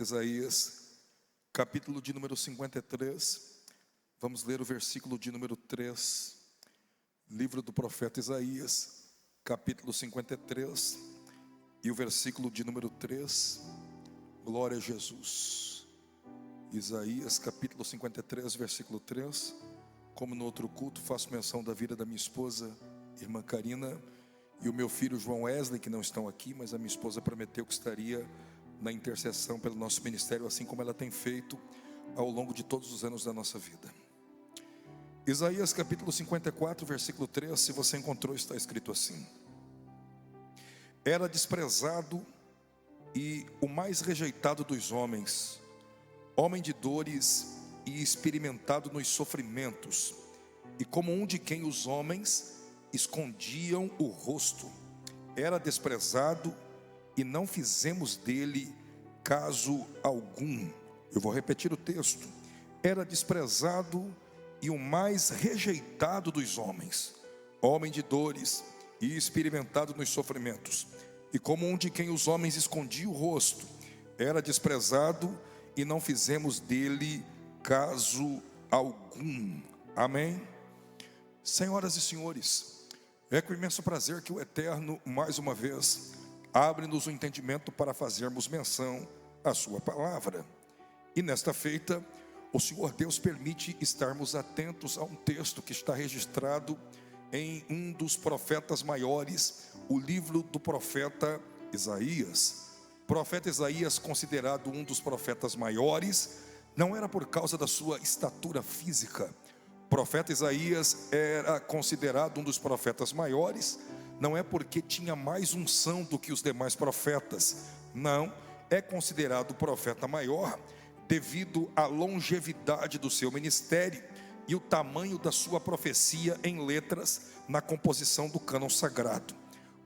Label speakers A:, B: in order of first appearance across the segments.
A: Isaías, capítulo de número 53. Vamos ler o versículo de número 3. Livro do profeta Isaías, capítulo 53, e o versículo de número 3. Glória a Jesus. Isaías, capítulo 53, versículo 3. Como no outro culto, faço menção da vida da minha esposa, irmã Karina, e o meu filho João Wesley, que não estão aqui, mas a minha esposa prometeu que estaria na intercessão pelo nosso ministério, assim como ela tem feito ao longo de todos os anos da nossa vida. Isaías capítulo 54, versículo 3, se você encontrou, está escrito assim: Era desprezado e o mais rejeitado dos homens, homem de dores e experimentado nos sofrimentos, e como um de quem os homens escondiam o rosto. Era desprezado e não fizemos dele caso algum. Eu vou repetir o texto. Era desprezado e o mais rejeitado dos homens, homem de dores e experimentado nos sofrimentos, e como um de quem os homens escondiam o rosto. Era desprezado e não fizemos dele caso algum. Amém? Senhoras e senhores, é com imenso prazer que o Eterno, mais uma vez, abre-nos o entendimento para fazermos menção à sua palavra. E nesta feita, o Senhor Deus permite estarmos atentos a um texto que está registrado em um dos profetas maiores, o livro do profeta Isaías. O profeta Isaías, considerado um dos profetas maiores, não era por causa da sua estatura física. O profeta Isaías era considerado um dos profetas maiores, não é porque tinha mais unção do que os demais profetas, não, é considerado o profeta maior devido à longevidade do seu ministério e o tamanho da sua profecia em letras na composição do cânon sagrado.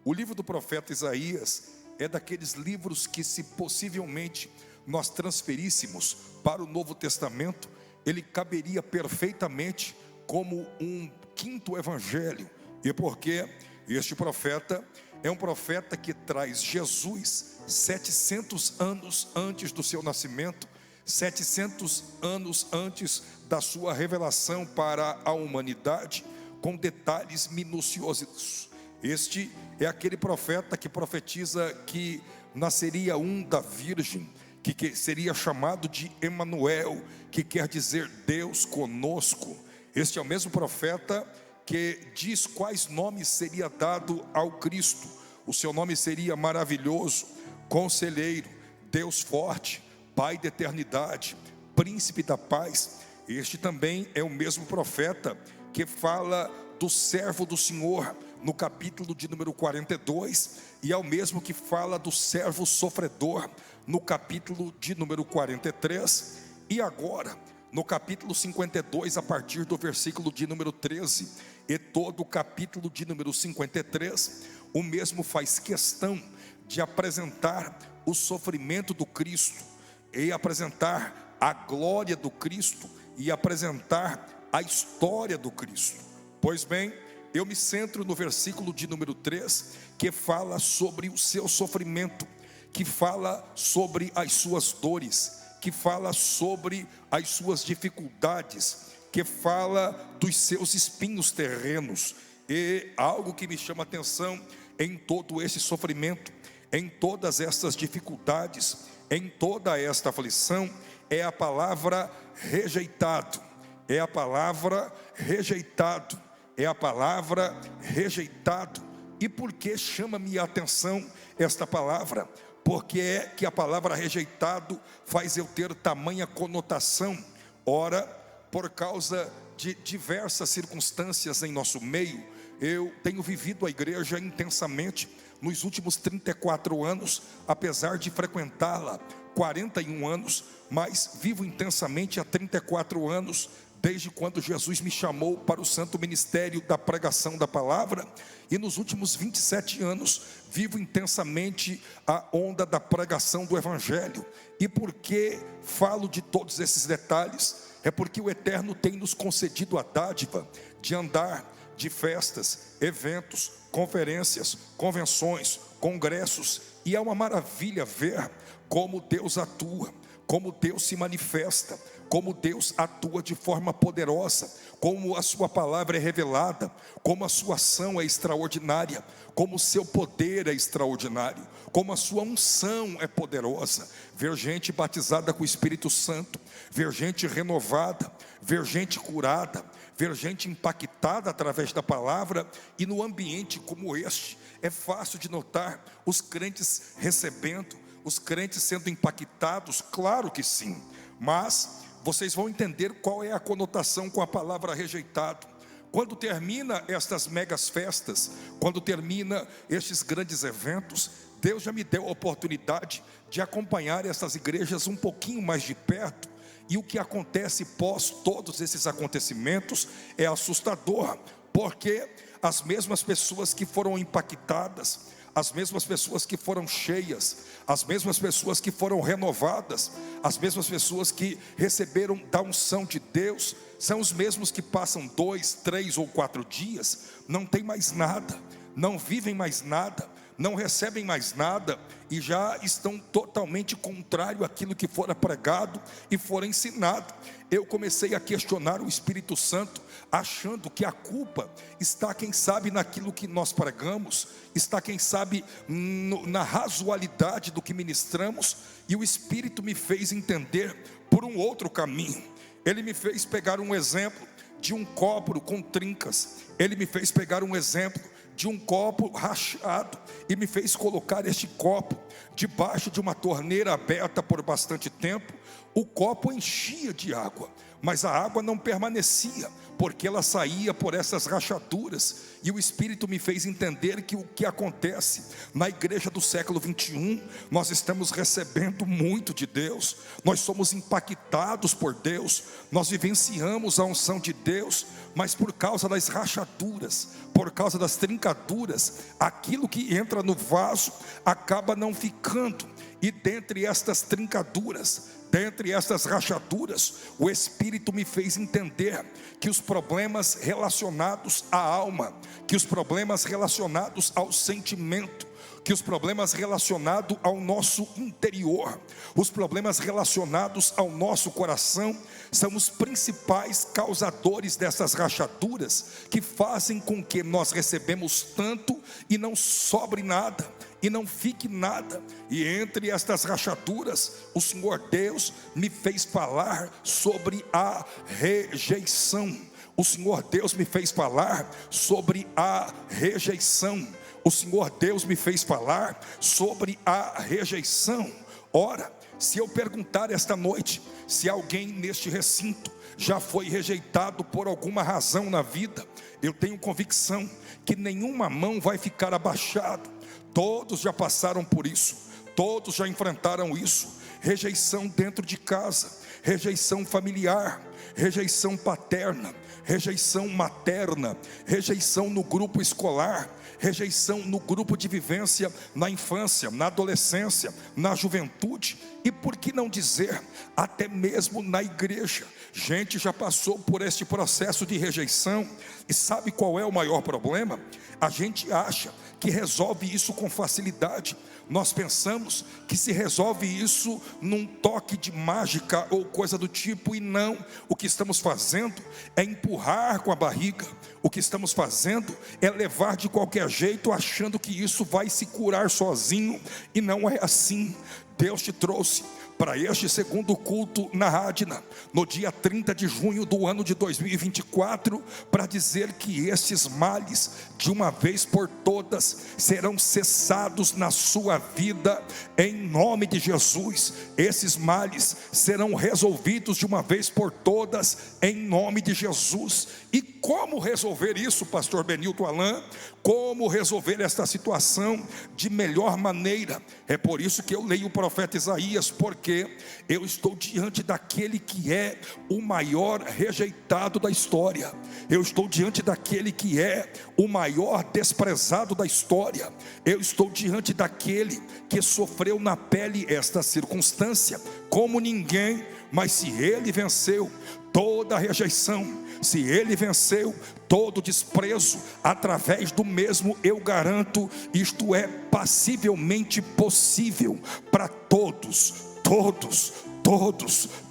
A: O livro do profeta Isaías é daqueles livros que, se possivelmente nós transferíssemos para o Novo Testamento, ele caberia perfeitamente como um quinto evangelho. E porque este profeta é um profeta que traz Jesus 700 anos antes do seu nascimento, 700 anos antes da sua revelação para a humanidade, com detalhes minuciosos. Este é aquele profeta que profetiza que nasceria um da Virgem, que seria chamado de Emanuel, que quer dizer Deus conosco. Este é o mesmo profeta que diz quais nomes seria dado ao Cristo. O seu nome seria Maravilhoso, Conselheiro, Deus Forte, Pai da Eternidade, Príncipe da Paz. Este também é o mesmo profeta que fala do servo do Senhor no capítulo de número 42, e é o mesmo que fala do servo sofredor no capítulo de número 43, e agora no capítulo 52, a partir do versículo de número 13, e todo o capítulo de número 53, o mesmo faz questão de apresentar o sofrimento do Cristo, e apresentar a glória do Cristo, e apresentar a história do Cristo. Pois bem, eu me centro no versículo de número 3, que fala sobre o seu sofrimento, que fala sobre as suas dores, que fala sobre as suas dificuldades, que fala dos seus espinhos terrenos. E algo que me chama a atenção em todo esse sofrimento, em todas essas dificuldades, em toda esta aflição, é a palavra rejeitado. É a palavra rejeitado. É a palavra rejeitado. E por que chama-me a atenção esta palavra? Porque é que a palavra rejeitado faz eu ter tamanha conotação. Ora, por causa de diversas circunstâncias em nosso meio, eu tenho vivido a igreja intensamente nos últimos 34 anos, apesar de frequentá-la 41 anos, mas vivo intensamente há 34 anos, desde quando Jesus me chamou para o santo ministério da pregação da palavra, e nos últimos 27 anos, vivo intensamente a onda da pregação do evangelho. E por que falo de todos esses detalhes? É porque o Eterno tem nos concedido a dádiva de andar de festas, eventos, conferências, convenções, congressos, e é uma maravilha ver como Deus atua, como Deus se manifesta, como Deus atua de forma poderosa, como a sua palavra é revelada, como a sua ação é extraordinária, como o seu poder é extraordinário, como a sua unção é poderosa. Ver gente batizada com o Espírito Santo, ver gente renovada, ver gente curada, ver gente impactada através da palavra. E no ambiente como este, é fácil de notar os crentes recebendo, os crentes sendo impactados, claro que sim, mas vocês vão entender qual é a conotação com a palavra rejeitado. Quando termina estas megas festas, quando termina estes grandes eventos, Deus já me deu a oportunidade de acompanhar essas igrejas um pouquinho mais de perto. E o que acontece pós todos esses acontecimentos é assustador, porque as mesmas pessoas que foram impactadas, as mesmas pessoas que foram cheias, as mesmas pessoas que foram renovadas, as mesmas pessoas que receberam da unção de Deus, são os mesmos que passam 2, 3 ou 4 dias, não tem mais nada, não vivem mais nada, não recebem mais nada, e já estão totalmente contrário àquilo que fora pregado e fora ensinado. Eu comecei a questionar o Espírito Santo, achando que a culpa está, quem sabe, naquilo que nós pregamos, está, quem sabe, na razoalidade do que ministramos. E o Espírito me fez entender por um outro caminho. Ele me fez pegar um exemplo de um copo com trincas, ele me fez pegar um exemplo de um copo rachado, e me fez colocar este copo debaixo de uma torneira aberta por bastante tempo. O copo enchia de água, mas a água não permanecia, porque ela saía por essas rachaduras. E o Espírito me fez entender que o que acontece na igreja do século 21, nós estamos recebendo muito de Deus, nós somos impactados por Deus, nós vivenciamos a unção de Deus, mas por causa das rachaduras, por causa das trincaduras, aquilo que entra no vaso acaba não ficando. E dentre estas trincaduras, dentre estas rachaduras, o Espírito me fez entender que os problemas relacionados à alma, que os problemas relacionados ao sentimento, que os problemas relacionados ao nosso interior, os problemas relacionados ao nosso coração, são os principais causadores dessas rachaduras, que fazem com que nós recebemos tanto e não sobre nada, e não fique nada. E entre estas rachaduras, o Senhor Deus me fez falar sobre a rejeição. O Senhor Deus me fez falar sobre a rejeição. O Senhor Deus me fez falar sobre a rejeição. Ora, se eu perguntar esta noite, se alguém neste recinto já foi rejeitado por alguma razão na vida, eu tenho convicção que nenhuma mão vai ficar abaixada. Todos já passaram por isso, todos já enfrentaram isso. Rejeição dentro de casa, rejeição familiar, rejeição paterna, rejeição materna, rejeição no grupo escolar, rejeição no grupo de vivência na infância, na adolescência, na juventude, e por que não dizer, até mesmo na igreja. Gente já passou por este processo de rejeição. E sabe qual é o maior problema? A gente acha que resolve isso com facilidade. Nós pensamos que se resolve isso num toque de mágica ou coisa do tipo, e não. O que estamos fazendo é empurrar com a barriga. O que estamos fazendo é levar de qualquer jeito, achando que isso vai se curar sozinho, e não é assim. Deus te trouxe para este segundo culto na Rádina, no dia 30 de junho do ano de 2024, para dizer que esses males, de uma vez por todas, serão cessados na sua vida, em nome de Jesus. Esses males serão resolvidos de uma vez por todas, em nome de Jesus. E como resolver isso, pastor Benilton Alain? Como resolver esta situação de melhor maneira? É por isso que eu leio o profeta Isaías, porque eu estou diante daquele que é o maior rejeitado da história. Eu estou diante daquele que é o maior desprezado da história. Eu estou diante daquele que sofreu na pele esta circunstância como ninguém. Mas se ele venceu toda a rejeição, se ele venceu todo desprezo, através do mesmo, eu garanto, isto é passivelmente possível para todos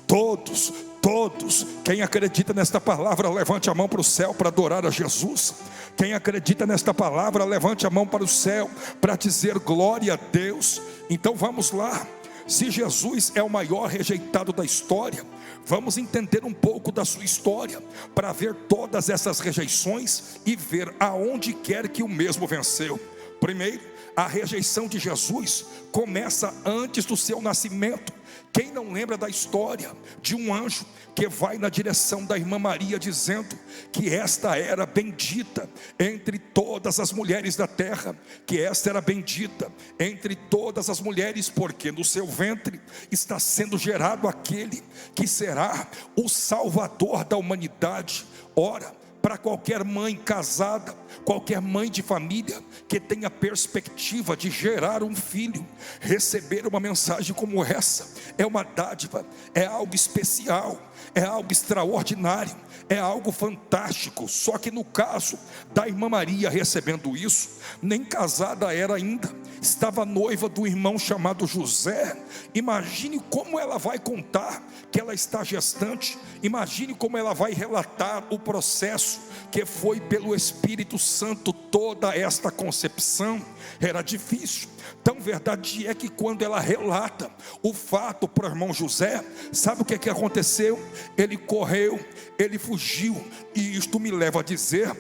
A: todos. Quem acredita nesta palavra, levante a mão para o céu para adorar a Jesus. Quem acredita nesta palavra, levante a mão para o céu para dizer glória a Deus. Então vamos lá. Se Jesus é o maior rejeitado da história, vamos entender um pouco da sua história, para ver todas essas rejeições e ver aonde quer que o mesmo venceu. Primeiro, a rejeição de Jesus começa antes do seu nascimento. Quem não lembra da história de um anjo que vai na direção da irmã Maria, dizendo que esta era bendita entre todas as mulheres da terra, que esta era bendita entre todas as mulheres, porque no seu ventre está sendo gerado aquele que será o Salvador da humanidade. Ora, para qualquer mãe casada, qualquer mãe de família que tenha perspectiva de gerar um filho, receber uma mensagem como essa é uma dádiva, é algo especial, é algo extraordinário, é algo fantástico. Só que no caso da irmã Maria recebendo isso, nem casada era ainda, estava noiva do irmão chamado José. Imagine como ela vai contar que ela está gestante. Imagine como ela vai relatar o processo que foi pelo Espírito Santo toda esta concepção. Era difícil. Tão verdade é que quando ela relata o fato para o irmão José, sabe o que aconteceu? Ele correu, ele fugiu, e isto me leva a dizer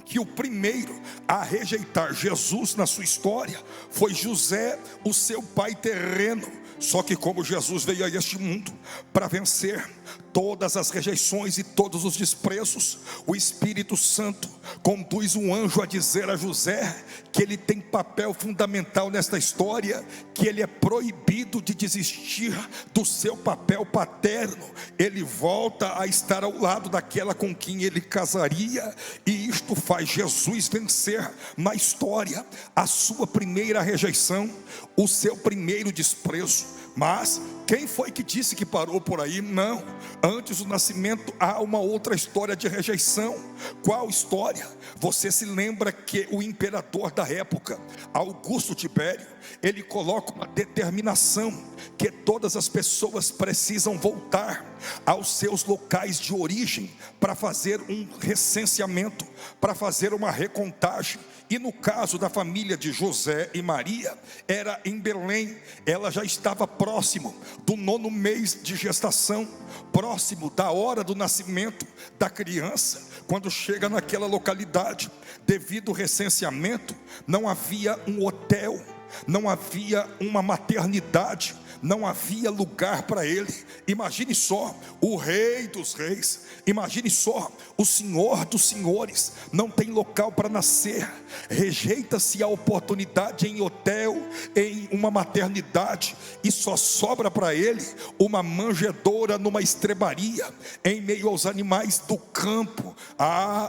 A: que o primeiro a rejeitar Jesus na sua história foi José, o seu pai terreno. Só que como Jesus veio a este mundo para vencer todas as rejeições e todos os desprezos, o Espírito Santo conduz um anjo a dizer a José que ele tem papel fundamental nesta história, que ele é proibido de desistir do seu papel paterno. Ele volta a estar ao lado daquela com quem ele casaria, e isto faz Jesus vencer na história a sua primeira rejeição, o seu primeiro desprezo. Mas quem foi que disse que parou por aí? Não. Antes do nascimento há uma outra história de rejeição. Qual história? Você se lembra que o imperador da época, Augusto Tibério, ele coloca uma determinação que todas as pessoas precisam voltar aos seus locais de origem para fazer um recenseamento, para fazer uma recontagem. E no caso da família de José e Maria, era em Belém. Ela já estava próximo do 9º mês de gestação, próximo da hora do nascimento da criança. Quando chega naquela localidade, devido ao recenseamento, não havia um hotel, não havia uma maternidade, não havia lugar para ele. Imagine só, o Rei dos Reis, imagine só, o Senhor dos Senhores, não tem local para nascer. Rejeita-se a oportunidade em hotel, em uma maternidade, e só sobra para ele uma manjedoura numa estrebaria, em meio aos animais do campo.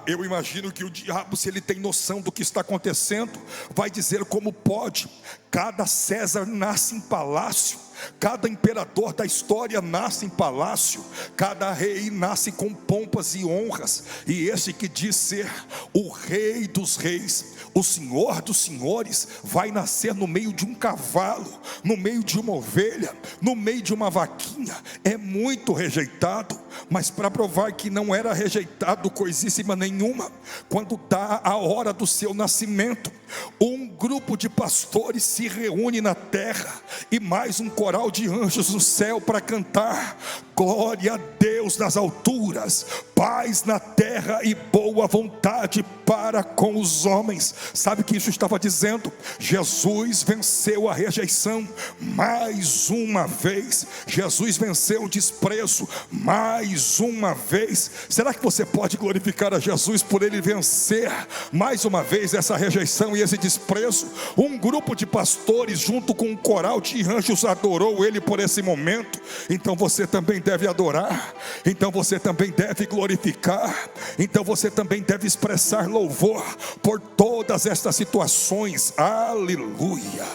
A: Eu imagino que o diabo, se ele tem noção do que está acontecendo, vai dizer: como pode? Cada César nasce em palácio, cada imperador da história nasce em palácio, cada rei nasce com pompas e honras, e esse que diz ser o Rei dos Reis, o Senhor dos Senhores, vai nascer no meio de um cavalo, no meio de uma ovelha, no meio de uma vaquinha. É muito rejeitado. Mas para provar que não era rejeitado coisíssima nenhuma, quando dá a hora do seu nascimento, um grupo de pastores se reúne na terra, e mais um coral de anjos no céu para cantar: glória a Deus nas alturas, paz na terra e boa vontade para com os homens. Sabe o que isso estava dizendo? Jesus venceu a rejeição mais uma vez. Jesus venceu o desprezo mais uma vez. Será que você pode glorificar a Jesus por ele vencer mais uma vez essa rejeição e esse desprezo? Um grupo de pastores junto com um coral de anjos adorou ele por esse momento. Então você também deve adorar, então você também deve glorificar, então você também deve expressar louvor por todas estas situações. Aleluia,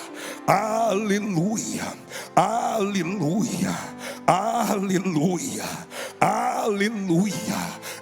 A: aleluia, aleluia, aleluia, aleluia,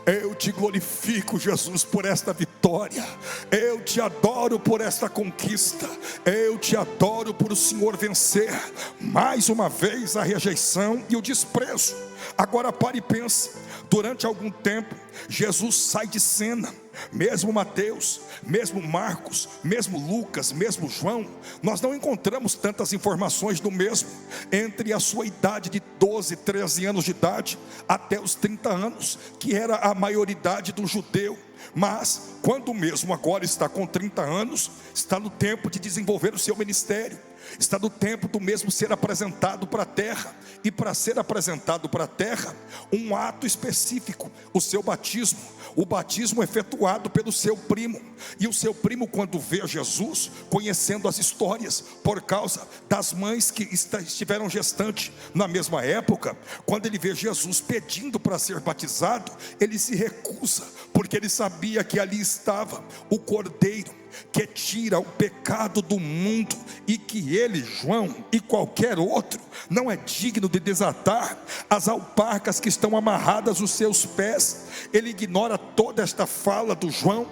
A: Eu te glorifico, Jesus, por esta vitória. Eu te adoro por esta conquista. Eu te adoro por o Senhor vencer mais uma vez a rejeição e o desprezo. Agora pare e pense. Durante algum tempo Jesus sai de cena. Mesmo Mateus, mesmo Marcos, mesmo Lucas, mesmo João, nós não encontramos tantas informações do mesmo. Entre a sua idade de 12, 13 anos de idade até os 30 anos, que era a maioridade do judeu. Mas quando mesmo agora está com 30 anos, está no tempo de desenvolver o seu ministério. Está no tempo do mesmo ser apresentado para a terra. E para ser apresentado para a terra, um ato específico, o seu batismo. O batismo efetuado pelo seu primo. E o seu primo, quando vê Jesus, conhecendo as histórias, por causa das mães que estiveram gestantes na mesma época, quando ele vê Jesus pedindo para ser batizado, ele se recusa, porque ele sabia que ali estava o Cordeiro que tira o pecado do mundo, e que ele, João e qualquer outro, não é digno de desatar as alparcas que estão amarradas aos seus pés. Ele ignora toda esta fala do João,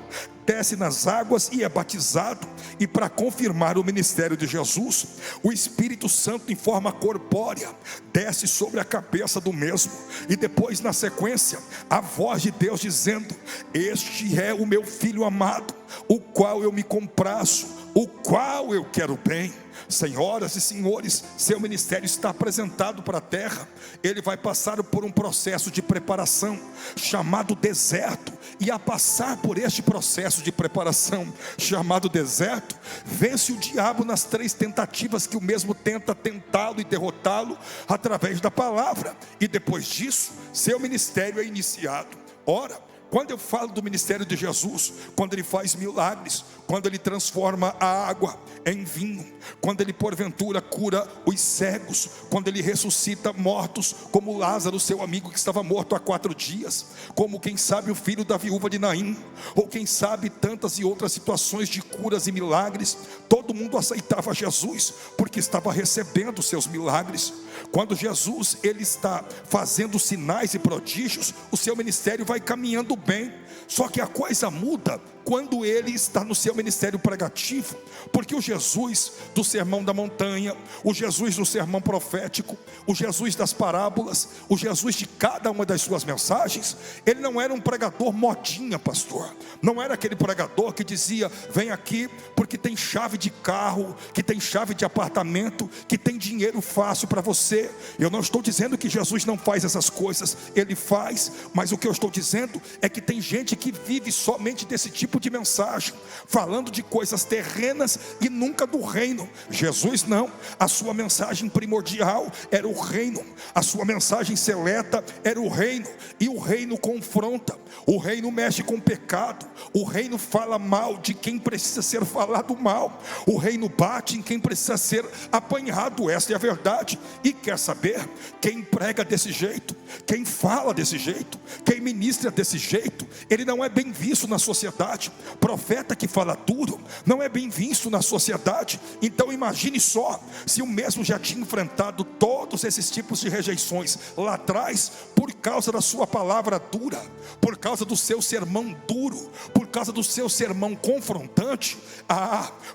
A: desce nas águas e é batizado. E para confirmar o ministério de Jesus, o Espírito Santo em forma corpórea desce sobre a cabeça do mesmo. E depois, na sequência, a voz de Deus dizendo: este é o meu filho amado, o qual eu me comprazo, o qual eu quero bem. Senhoras e senhores, seu ministério está apresentado para a terra. Ele vai passar por um processo de preparação chamado deserto. E a passar por este processo de preparação chamado deserto, vence o diabo nas 3 tentativas que o mesmo tenta tentá-lo e derrotá-lo através da palavra. E depois disso, seu ministério é iniciado. Ora, quando eu falo do ministério de Jesus, quando ele faz milagres, quando ele transforma a água em vinho, quando ele porventura cura os cegos, quando ele ressuscita mortos, como Lázaro, seu amigo que estava morto há 4 dias, como quem sabe o filho da viúva de Naim, ou quem sabe tantas e outras situações de curas e milagres, todo mundo aceitava Jesus, porque estava recebendo seus milagres. Quando Jesus ele está fazendo sinais e prodígios, o seu ministério vai caminhando bem. Só que a coisa muda quando ele está no seu ministério pregativo, porque o Jesus do sermão da montanha, o Jesus do sermão profético, o Jesus das parábolas, o Jesus de cada uma das suas mensagens, ele não era um pregador modinha, pastor. Não era aquele pregador que dizia: vem aqui porque tem chave de carro, que tem chave de apartamento, que tem dinheiro fácil para você. Eu não estou dizendo que Jesus não faz essas coisas, ele faz, mas o que eu estou dizendo é que tem gente que vive somente desse tipo de mensagem, falando de coisas terrenas e nunca do reino. Jesus não, a sua mensagem primordial era o reino, a sua mensagem seleta era o reino, e o reino confronta, o reino mexe com o pecado, o reino fala mal de quem precisa ser falado mal, o reino bate em quem precisa ser apanhado. Esta é a verdade. E quer saber, quem prega desse jeito, quem fala desse jeito, quem ministra desse jeito, ele não é bem visto na sociedade. Profeta que fala duro não é bem visto na sociedade. Então imagine só, se o mesmo já tinha enfrentado todos esses tipos de rejeições lá atrás, por causa da sua palavra dura, por causa do seu sermão duro, por causa do seu sermão confrontante,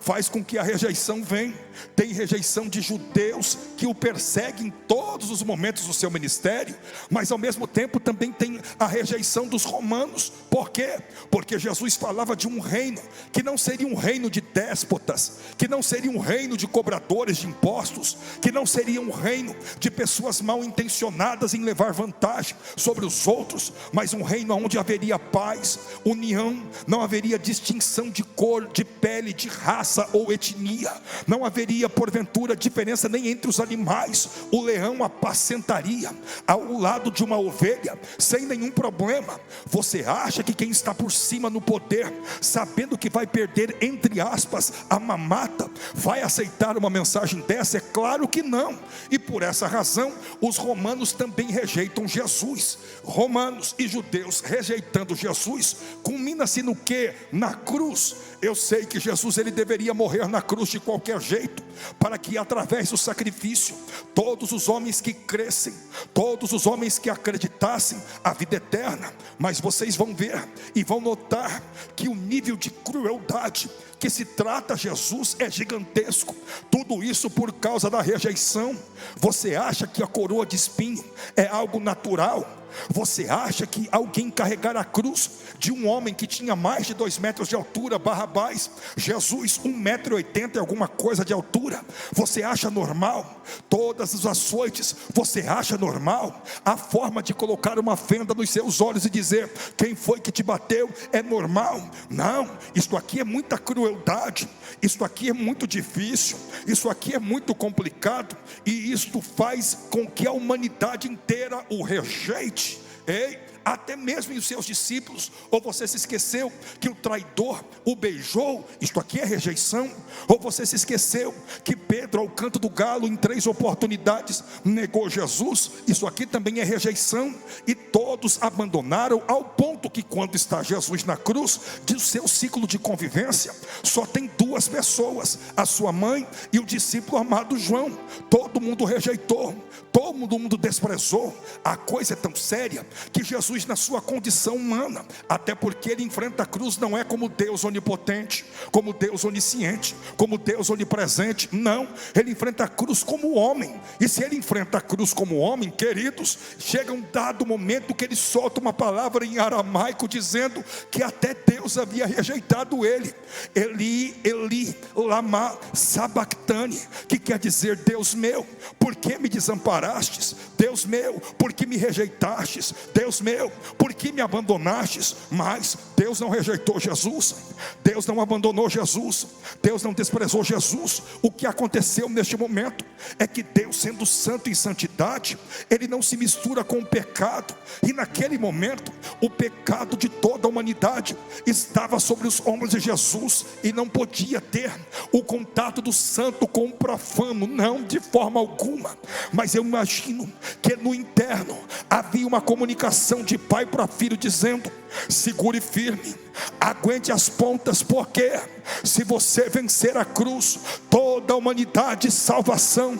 A: faz com que a rejeição venha. Tem rejeição de judeus que o perseguem em todos os momentos do seu ministério, mas ao mesmo tempo também tem a rejeição dos romanos. Por quê? Porque Jesus falava de um reino que não seria um reino de déspotas, que não seria um reino de cobradores de impostos, que não seria um reino de pessoas mal intencionadas em levar vantagem sobre os outros, mas um reino onde haveria paz, união, não haveria distinção de cor, de pele, de raça ou etnia, não haveria porventura diferença nem entre os animais. O leão apacentaria ao lado de uma ovelha sem nenhum problema. Você acha que quem está por cima no poder, sabendo que vai perder, entre aspas, a mamata, vai aceitar uma mensagem dessa? É claro que não. E por essa razão os romanos também rejeitam Jesus. Romanos e judeus rejeitando Jesus, culmina-se no que? Na cruz. Eu sei que Jesus ele deveria morrer na cruz de qualquer jeito, para que através do sacrifício, todos os homens que crescem, todos os homens que acreditassem a vida eterna. Mas vocês vão ver e vão notar que o nível de crueldade que se trata Jesus é gigantesco. Tudo isso por causa da rejeição. Você acha que a coroa de espinho é algo natural? Você acha que alguém carregar a cruz de um homem que tinha mais de 2 metros de altura, Barrabás, Jesus 1,80 m e alguma coisa de altura, você acha normal? Todas as açoites, você acha normal? A forma de colocar uma fenda nos seus olhos e dizer: quem foi que te bateu? É normal? Não, isto aqui é muita crueldade, isto aqui é muito difícil, isso aqui é muito complicado, e isto faz com que a humanidade inteira o rejeite. Ei, até mesmo os seus discípulos. Ou você se esqueceu que o traidor o beijou? Isto aqui é rejeição. Ou você se esqueceu que Pedro, ao canto do galo, em 3 oportunidades negou Jesus? Isso aqui também é rejeição. E todos abandonaram, ao ponto que quando está Jesus na cruz, de seu ciclo de convivência, só tem 2 pessoas, a sua mãe e o discípulo amado João. Todo mundo rejeitou, todo mundo desprezou. A coisa é tão séria que Jesus, na sua condição humana, até porque ele enfrenta a cruz, não é como Deus onipotente, como Deus onisciente, como Deus onipresente. Não, ele enfrenta a cruz como homem. E se ele enfrenta a cruz como homem, queridos, chega um dado momento que ele solta uma palavra em aramaico dizendo que até Deus havia rejeitado ele. Eli, Eli, lama sabachthani, que quer dizer: Deus meu, por que me desamparastes? Deus meu, por que me rejeitastes? Deus meu, por que me abandonastes? Mas Deus não rejeitou Jesus, Deus não abandonou Jesus, Deus não desprezou Jesus. O que aconteceu neste momento é que Deus, sendo santo em santidade, ele não se mistura com o pecado. E naquele momento, o pecado de toda a humanidade estava sobre os ombros de Jesus, e não podia ter o contato do santo com o profano, não, de forma alguma. Mas eu imagino que no interno havia uma comunicação de pai para filho, dizendo: segure firme, aguente as pontas, porque se você vencer a cruz, toda a humanidade salvação,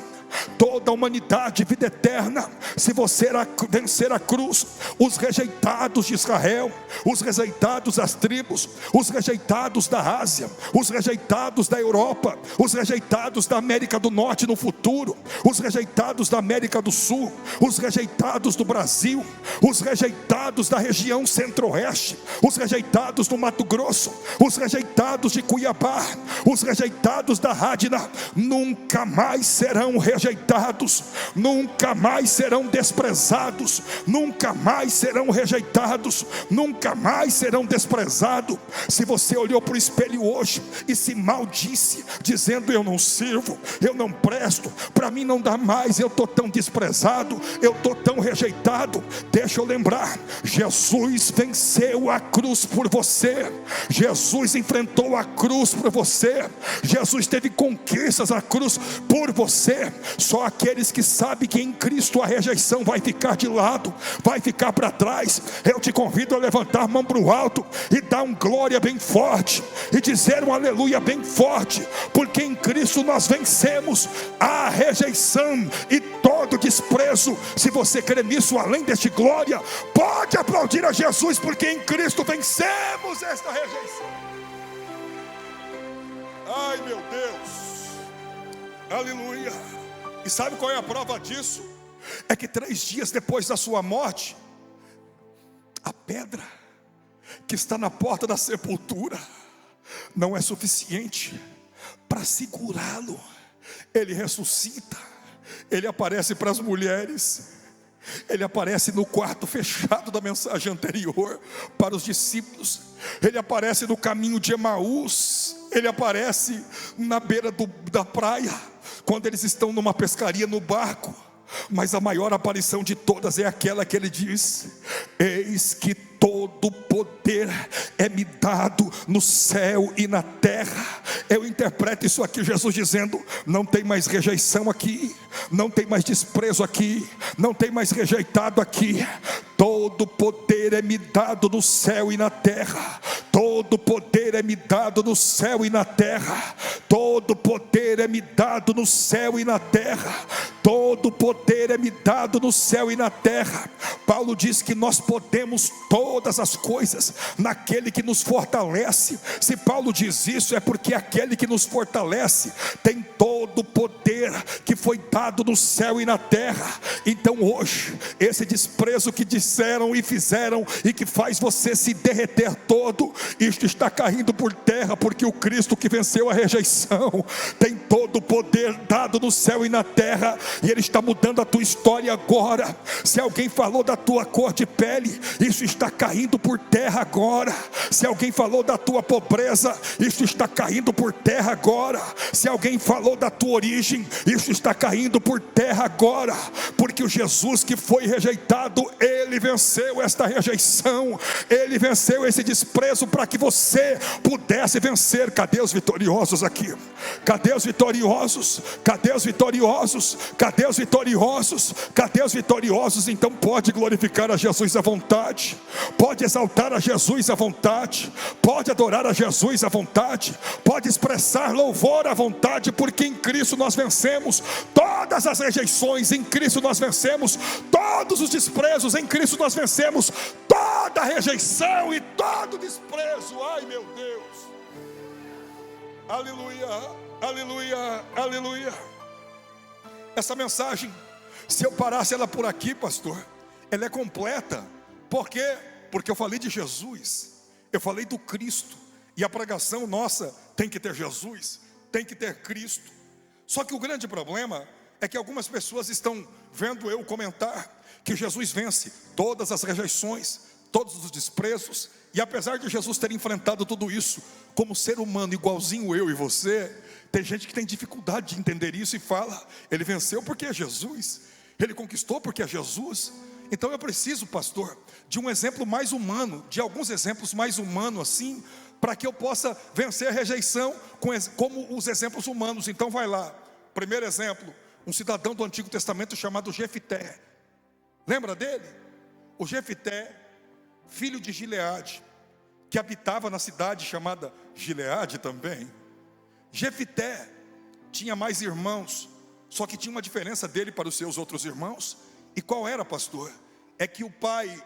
A: toda a humanidade vida eterna. Se você vencer a cruz, os rejeitados de Israel, os rejeitados das tribos, os rejeitados da Ásia, os rejeitados da Europa, os rejeitados da América do Norte no futuro, os rejeitados da América do Sul, os rejeitados do Brasil, os rejeitados da região centro-oeste, os rejeitados do Mato Grosso, os rejeitados de Cuiabá, os rejeitados da Radina, nunca mais serão rejeitados, nunca mais serão desprezados, nunca mais serão rejeitados, nunca mais serão desprezados. Se você olhou para o espelho hoje e se maldisse, dizendo: eu não sirvo, eu não presto, para mim não dá mais, eu estou tão desprezado, eu estou tão rejeitado, deixa eu lembrar: Jesus venceu a cruz por você, Jesus enfrentou a cruz por você, Jesus teve conquistas na cruz por você. Só aqueles que sabem que em Cristo a rejeição vai ficar de lado, vai ficar para trás. Eu te convido a levantar a mão para o alto e dar um glória bem forte, e dizer um aleluia bem forte, porque em Cristo nós vencemos a rejeição e todo desprezo. Se você crê nisso, além deste glória, pode aplaudir a Jesus, porque em Cristo vencemos esta rejeição. Ai, meu Deus, aleluia. E sabe qual é a prova disso? É que 3 dias depois da sua morte, a pedra que está na porta da sepultura não é suficiente para segurá-lo. Ele ressuscita, ele aparece para as mulheres, ele aparece no quarto fechado da mensagem anterior para os discípulos, ele aparece no caminho de Emaús, ele aparece na beira da praia, quando eles estão numa pescaria no barco. Mas a maior aparição de todas é aquela que ele diz: eis que todo poder é me dado no céu e na terra. Eu interpreto isso aqui, Jesus dizendo: não tem mais rejeição aqui, não tem mais desprezo aqui, não tem mais rejeitado aqui. Todo poder é me dado no céu e na terra. Todo todo poder é me dado no céu e na terra. Todo poder é me dado no céu e na terra. Todo poder é me dado no céu e na terra. Paulo diz que nós podemos todas as coisas naquele que nos fortalece. Se Paulo diz isso, é porque aquele que nos fortalece tem todo o poder que foi dado no céu e na terra. Então hoje, esse desprezo que disseram e fizeram e que faz você se derreter todo, isto está caindo por terra, porque o Cristo que venceu a rejeição tem todo o poder dado no céu e na terra, e Ele está mudando a tua história agora. Se alguém falou da tua cor de pele, isso está caindo por terra agora. Se alguém falou da tua pobreza, isso está caindo por terra agora. Se alguém falou da tua origem, isso está caindo por terra agora, porque o Jesus que foi rejeitado, Ele venceu esta rejeição, Ele venceu esse desprezo para que você pudesse vencer. Cadê os vitoriosos aqui? Cadê os vitoriosos? Cadê os vitoriosos? Cadê os vitoriosos? Cadê os vitoriosos? Então pode glorificar a Jesus à vontade, pode exaltar a Jesus à vontade, pode adorar a Jesus à vontade, pode expressar louvor à vontade, porque em Cristo nós vencemos todas as rejeições, em Cristo nós vencemos todos os desprezos, em Cristo nós vencemos toda a rejeição e todo desprezo. Ai meu Deus, aleluia, aleluia, aleluia. Essa mensagem, se eu parasse ela por aqui, pastor, ela é completa. Por quê? Porque eu falei de Jesus, eu falei do Cristo, e a pregação nossa tem que ter Jesus, tem que ter Cristo. Só que o grande problema é que algumas pessoas estão vendo eu comentar que Jesus vence todas as rejeições, todos os desprezos, e apesar de Jesus ter enfrentado tudo isso como ser humano igualzinho eu e você, tem gente que tem dificuldade de entender isso e fala: Ele venceu porque é Jesus, Ele conquistou porque é Jesus. Então eu preciso, pastor, de um exemplo mais humano, de alguns exemplos mais humanos assim, para que eu possa vencer a rejeição como os exemplos humanos. Então vai lá, primeiro exemplo, um cidadão do Antigo Testamento chamado Jefité. Lembra dele? O Jefité, filho de Gileade, que habitava na cidade chamada Gileade também. Jefité tinha mais irmãos, só que tinha uma diferença dele para os seus outros irmãos. E qual era, pastor? É que o pai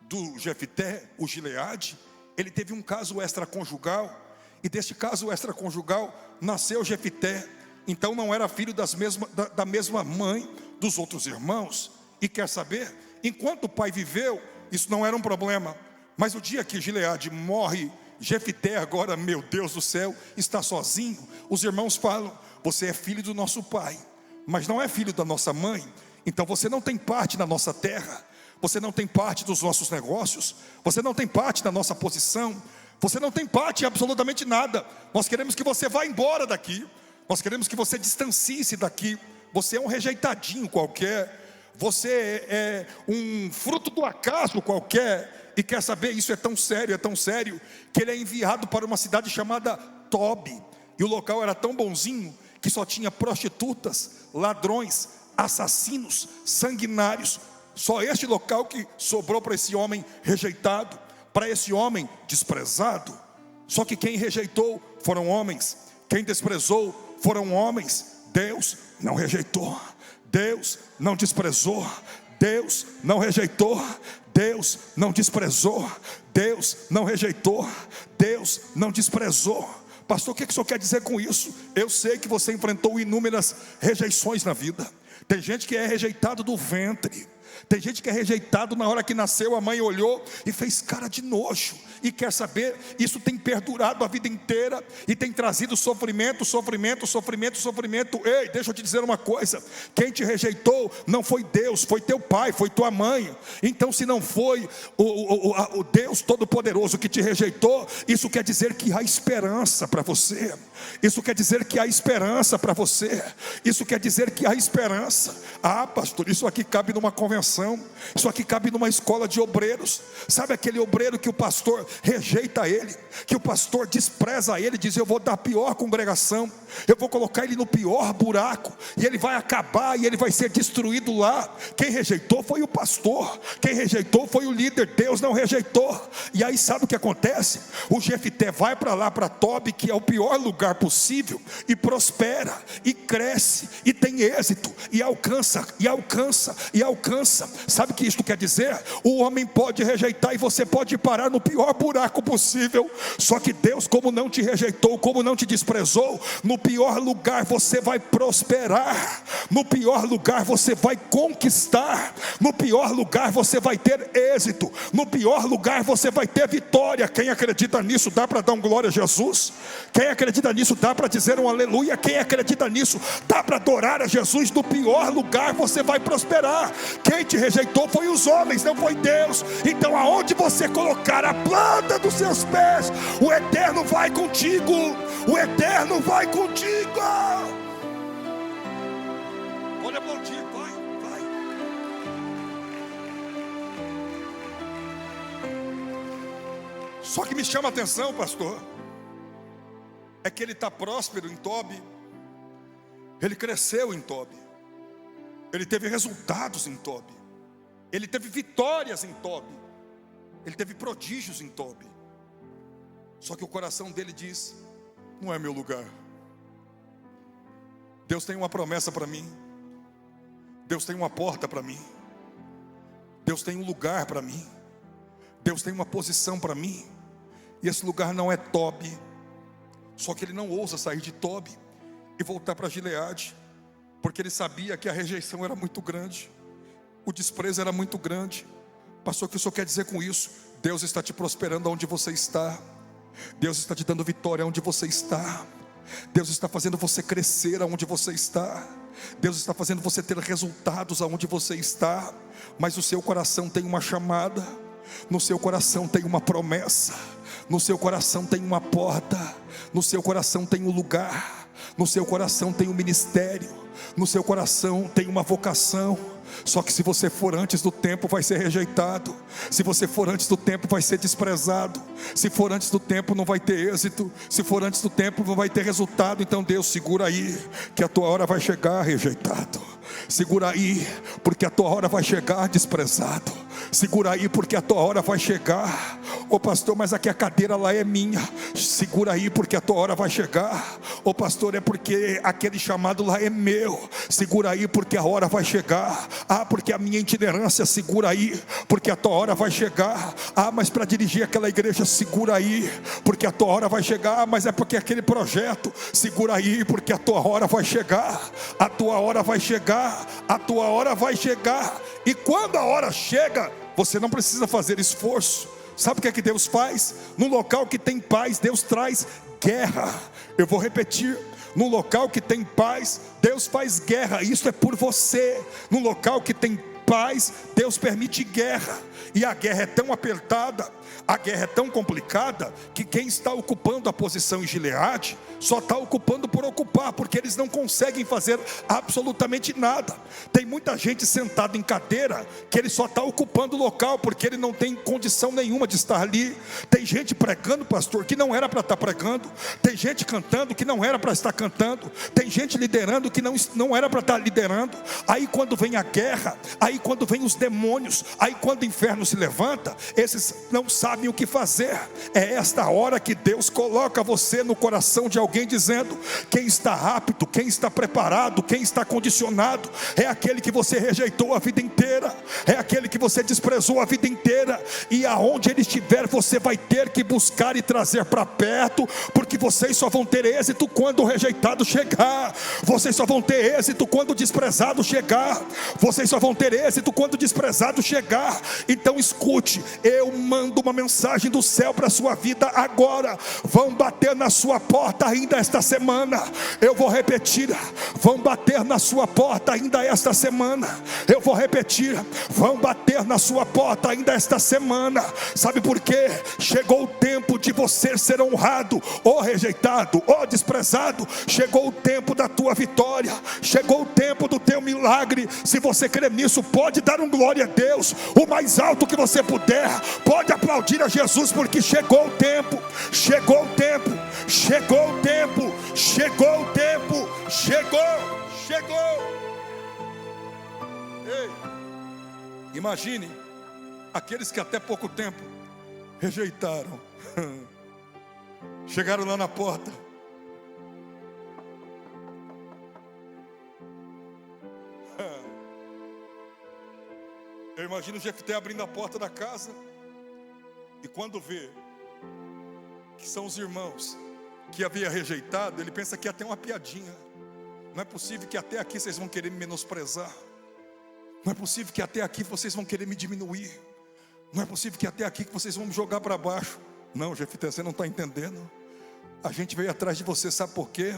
A: do Jefité, o Gileade, ele teve um caso extraconjugal, e deste caso extraconjugal nasceu Jefité. Então não era filho da mesma mãe dos outros irmãos. E quer saber? Enquanto o pai viveu, isso não era um problema. Mas o dia que Gileade morre, Jefité agora, meu Deus do céu, está sozinho. Os irmãos falam: você é filho do nosso pai, mas não é filho da nossa mãe. Então você não tem parte na nossa terra, você não tem parte dos nossos negócios, você não tem parte da nossa posição, você não tem parte em absolutamente nada. Nós queremos que você vá embora daqui, nós queremos que você distancie-se daqui. Você é um rejeitadinho qualquer, você é um fruto do acaso qualquer. E quer saber, isso é tão sério, que ele é enviado para uma cidade chamada Tobi. E o local era tão bonzinho que só tinha prostitutas, ladrões, assassinos, sanguinários. Só este local que sobrou para esse homem rejeitado, para esse homem desprezado. Só que quem rejeitou foram homens, quem desprezou foram homens. Deus não rejeitou, Deus não desprezou, Deus não rejeitou, Deus não desprezou, Deus não rejeitou, Deus não desprezou. Pastor, o que o senhor quer dizer com isso? Eu sei que você enfrentou inúmeras rejeições na vida. Tem gente que é rejeitado do ventre, tem gente que é rejeitado na hora que nasceu, a mãe olhou e fez cara de nojo. E quer saber, isso tem perdurado a vida inteira e tem trazido sofrimento, sofrimento, sofrimento, sofrimento. Ei, deixa eu te dizer uma coisa: quem te rejeitou não foi Deus, foi teu pai, foi tua mãe. Então se não foi o Deus Todo-Poderoso que te rejeitou, isso quer dizer que há esperança para você. Isso quer dizer que há esperança para você. Isso quer dizer que há esperança. Ah, pastor, isso aqui cabe numa convenção intervenção. Isso aqui cabe numa escola de obreiros. Sabe aquele obreiro que o pastor rejeita ele, que o pastor despreza ele, diz: eu vou dar a pior congregação, eu vou colocar ele no pior buraco, e ele vai acabar, e ele vai ser destruído lá. Quem rejeitou foi o pastor, quem rejeitou foi o líder. Deus não rejeitou. E aí sabe o que acontece? O Jefté vai para lá, para Tobi, que é o pior lugar possível, e prospera, e cresce, e tem êxito, e alcança, e alcança, e alcança. Sabe o que isso quer dizer? O homem pode rejeitar e você pode parar no pior buraco possível, só que Deus, como não te rejeitou, como não te desprezou, no pior lugar você vai prosperar, no pior lugar você vai conquistar, no pior lugar você vai ter êxito, no pior lugar você vai ter vitória. Quem acredita nisso, dá para dar um glória a Jesus? Quem acredita nisso, dá para dizer um aleluia? Quem acredita nisso, dá para adorar a Jesus? No pior lugar você vai prosperar. Quem te rejeitou foi os homens, não foi Deus. Então aonde você colocar a planta dos seus pés, o Eterno vai contigo, o Eterno vai contigo. Pode aplaudir, vai. Só que me chama a atenção, pastor, é que ele está próspero em Tobi, ele cresceu em Tobi, ele teve resultados em Tobi, ele teve vitórias em Tobi, ele teve prodígios em Tobi. Só que o coração dele diz: não é meu lugar. Deus tem uma promessa para mim, Deus tem uma porta para mim, Deus tem um lugar para mim, Deus tem uma posição para mim, e esse lugar não é Tobi. Só que ele não ousa sair de Tobi e voltar para Gileade, porque ele sabia que a rejeição era muito grande, o desprezo era muito grande. Pastor, o que o senhor quer dizer com isso? Deus está te prosperando onde você está, Deus está te dando vitória onde você está, Deus está fazendo você crescer aonde você está, Deus está fazendo você ter resultados aonde você está. Mas o seu coração tem uma chamada, no seu coração tem uma promessa, no seu coração tem uma porta, no seu coração tem um lugar, no seu coração tem um ministério, no seu coração tem uma vocação. Só que se você for antes do tempo, vai ser rejeitado. Se você for antes do tempo, vai ser desprezado. Se for antes do tempo, não vai ter êxito. Se for antes do tempo, não vai ter resultado. Então Deus, segura aí, que a tua hora vai chegar, rejeitado. Segura aí, porque a tua hora vai chegar, desprezado. Segura aí, porque a tua hora vai chegar. Ô pastor, mas aqui a cadeira lá é minha. Segura aí, porque a tua hora vai chegar. Ô pastor, é porque aquele chamado lá é meu. Segura aí, porque a hora vai chegar. Ah, porque a minha itinerância, segura aí, porque a tua hora vai chegar. Ah, mas para dirigir aquela igreja, segura aí, porque a tua hora vai chegar. Ah, mas é porque aquele projeto, segura aí, porque a tua hora vai chegar. A tua hora vai chegar, a tua hora vai chegar. E quando a hora chega, você não precisa fazer esforço. Sabe o que é que Deus faz? No local que tem paz, Deus traz guerra. Eu vou repetir: no local que tem paz, Deus faz guerra. Isso é por você. No local que tem paz, Deus permite guerra. E a guerra é tão apertada, a guerra é tão complicada, que quem está ocupando a posição em Gileade só está ocupando por ocupar, porque eles não conseguem fazer absolutamente nada. Tem muita gente sentada em cadeira que ele só está ocupando o local, porque ele não tem condição nenhuma de estar ali. Tem gente pregando, pastor, que não era para estar pregando. Tem gente cantando que não era para estar cantando. Tem gente liderando que não era para estar liderando. Aí quando vem a guerra, aí quando vem os demônios, aí quando o inferno se levanta, esses não sabem o que fazer. É esta hora que Deus coloca você no coração de alguém, dizendo: quem está apto, quem está preparado, quem está condicionado, é aquele que você rejeitou a vida inteira, é aquele que você desprezou a vida inteira. E aonde ele estiver, você vai ter que buscar e trazer para perto, porque vocês só vão ter êxito quando o rejeitado chegar. Vocês só vão ter êxito quando o desprezado chegar. Vocês só vão ter êxito quando o desprezado chegar. Então escute, eu mando uma mensagem do céu para a sua vida agora. Vão bater na sua porta ainda esta semana. Eu vou repetir: vão bater na sua porta ainda esta semana. Eu vou repetir: vão bater na sua porta ainda esta semana. Sabe por quê? Chegou o tempo de você ser honrado, ou rejeitado, ou desprezado. Chegou o tempo da tua vitória, chegou o tempo do teu milagre. Se você crê nisso, pode dar um glória a Deus, o mais alto que você puder. Pode aplaudir a Jesus, porque chegou o tempo, chegou o tempo, chegou o tempo, chegou o tempo, chegou. Ei, imagine aqueles que até pouco tempo rejeitaram, chegaram lá na porta. Eu imagino o Jefté abrindo a porta da casa, e quando vê que são os irmãos que havia rejeitado, ele pensa que ia ter uma piadinha. Não é possível que até aqui vocês vão querer me menosprezar. Não é possível que até aqui vocês vão querer me diminuir. Não é possível que até aqui que vocês vão me jogar para baixo. Não, Jefté, você não está entendendo. A gente veio atrás de você, sabe por quê?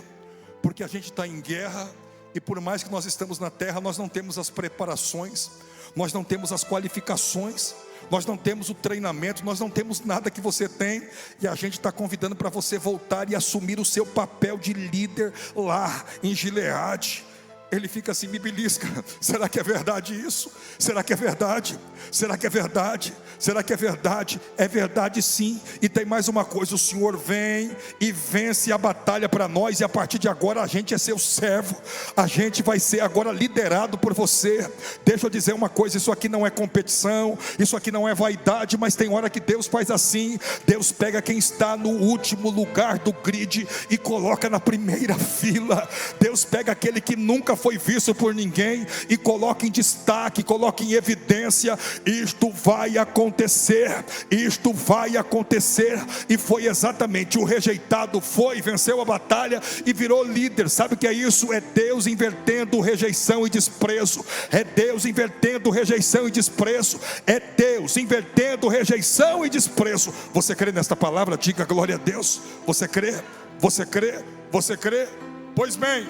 A: Porque a gente está em guerra, e por mais que nós estamos na terra, nós não temos as preparações, nós não temos as qualificações, nós não temos o treinamento, nós não temos nada que você tem. E a gente está convidando para você voltar e assumir o seu papel de líder lá em Gileade. Ele fica assim, me belisca. Será que é verdade isso? Será que é verdade? Será que é verdade? Será que é verdade? É verdade sim. E tem mais uma coisa, o Senhor vem e vence a batalha para nós. E a partir de agora a gente é seu servo. A gente vai ser agora liderado por você. Deixa eu dizer uma coisa, isso aqui não é competição, isso aqui não é vaidade. Mas tem hora que Deus faz assim. Deus pega quem está no último lugar do grid e coloca na primeira fila. Deus pega aquele que nunca foi visto por ninguém e coloca em destaque, coloca em evidência. Isto vai acontecer, isto vai acontecer. E foi exatamente, o rejeitado foi, venceu a batalha e virou líder. Sabe o que é isso? É Deus invertendo rejeição e desprezo. É Deus invertendo rejeição e desprezo. É Deus invertendo rejeição e desprezo. Você crê nesta palavra? Diga glória a Deus. Você crê? Você crê? Você crê? Pois bem,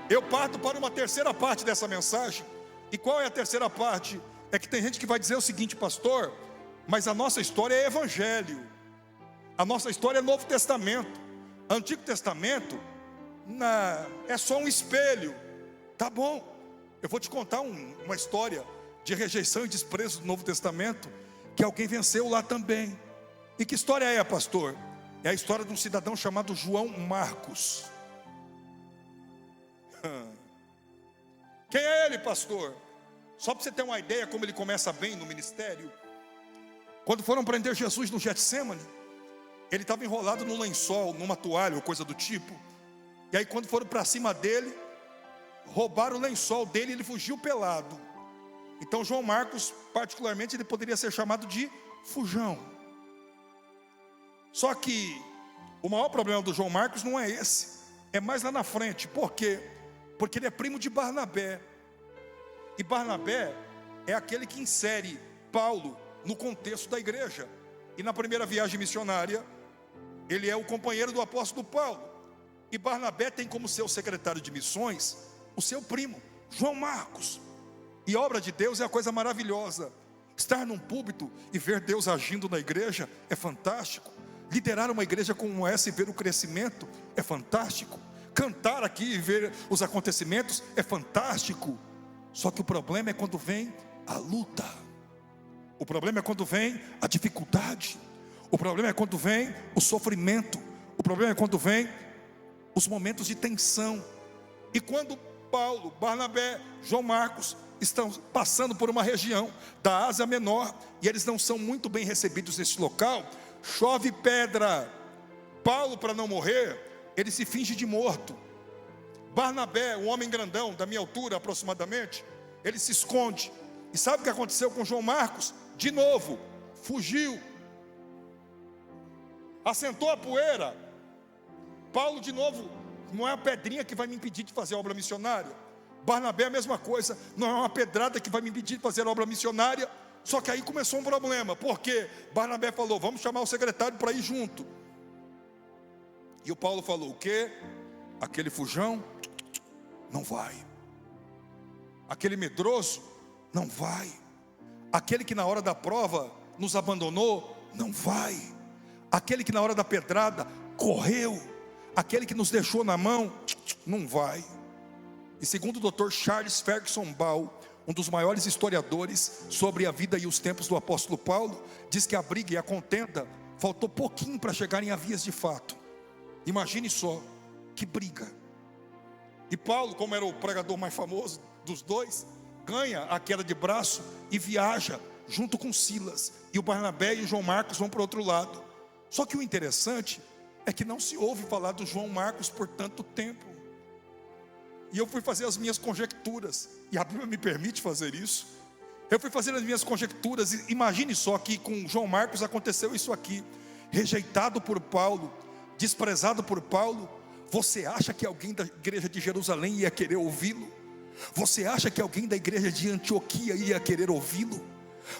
A: eu parto para uma terceira parte dessa mensagem. E qual é a terceira parte? É que tem gente que vai dizer o seguinte: pastor, mas a nossa história é evangelho, a nossa história é Novo Testamento. Antigo Testamento é só um espelho. Tá bom, eu vou te contar uma história de rejeição e desprezo do Novo Testamento, que alguém venceu lá também. E que história é, pastor? É a história de um cidadão chamado João Marcos. Quem é ele, pastor? Só para você ter uma ideia como ele começa bem no ministério. Quando foram prender Jesus no Getsemane, ele estava enrolado num lençol, numa toalha ou coisa do tipo. E aí quando foram para cima dele, roubaram o lençol dele e ele fugiu pelado. Então João Marcos, particularmente, ele poderia ser chamado de fujão. Só que o maior problema do João Marcos não é esse, é mais lá na frente. Por quê? Porque ele é primo de Barnabé. E Barnabé é aquele que insere Paulo no contexto da igreja. E na primeira viagem missionária, ele é o companheiro do apóstolo Paulo. E Barnabé tem como seu secretário de missões o seu primo, João Marcos. E a obra de Deus é a coisa maravilhosa. Estar num púlpito e ver Deus agindo na igreja é fantástico. Liderar uma igreja como essa e ver o crescimento é fantástico. Cantar aqui e ver os acontecimentos é fantástico. Só que o problema é quando vem a luta. O problema é quando vem a dificuldade. O problema é quando vem o sofrimento. O problema é quando vem os momentos de tensão. E quando Paulo, Barnabé, João Marcos estão passando por uma região da Ásia Menor, e eles não são muito bem recebidos nesse local, chove pedra. Paulo, para não morrer, ele se finge de morto. Barnabé, um homem grandão, da minha altura aproximadamente, ele se esconde. E sabe o que aconteceu com João Marcos? De novo, fugiu, assentou a poeira. Paulo de novo, não é a pedrinha que vai me impedir de fazer a obra missionária. Barnabé a mesma coisa, não é uma pedrada que vai me impedir de fazer a obra missionária. Só que aí começou um problema. Por quê? Barnabé falou, vamos chamar o secretário para ir junto. E o Paulo falou, o quê? Aquele fujão não vai. Aquele medroso não vai. Aquele que na hora da prova nos abandonou não vai. Aquele que na hora da pedrada correu, aquele que nos deixou na mão não vai. E segundo o Dr. Charles Ferguson Ball, um dos maiores historiadores sobre a vida e os tempos do apóstolo Paulo, diz que a briga e a contenda faltou pouquinho para chegarem a vias de fato. Imagine só, que briga. E Paulo, como era o pregador mais famoso dos dois, ganha a queda de braço e viaja junto com Silas. E o Barnabé e o João Marcos vão para o outro lado. Só que o interessante é que não se ouve falar do João Marcos por tanto tempo. E eu fui fazer as minhas conjecturas, e a Bíblia me permite fazer isso. Eu fui fazer as minhas conjecturas, e imagine só que com João Marcos aconteceu isso aqui. Rejeitado por Paulo, desprezado por Paulo. Você acha que alguém da igreja de Jerusalém ia querer ouvi-lo? Você acha que alguém da igreja de Antioquia ia querer ouvi-lo?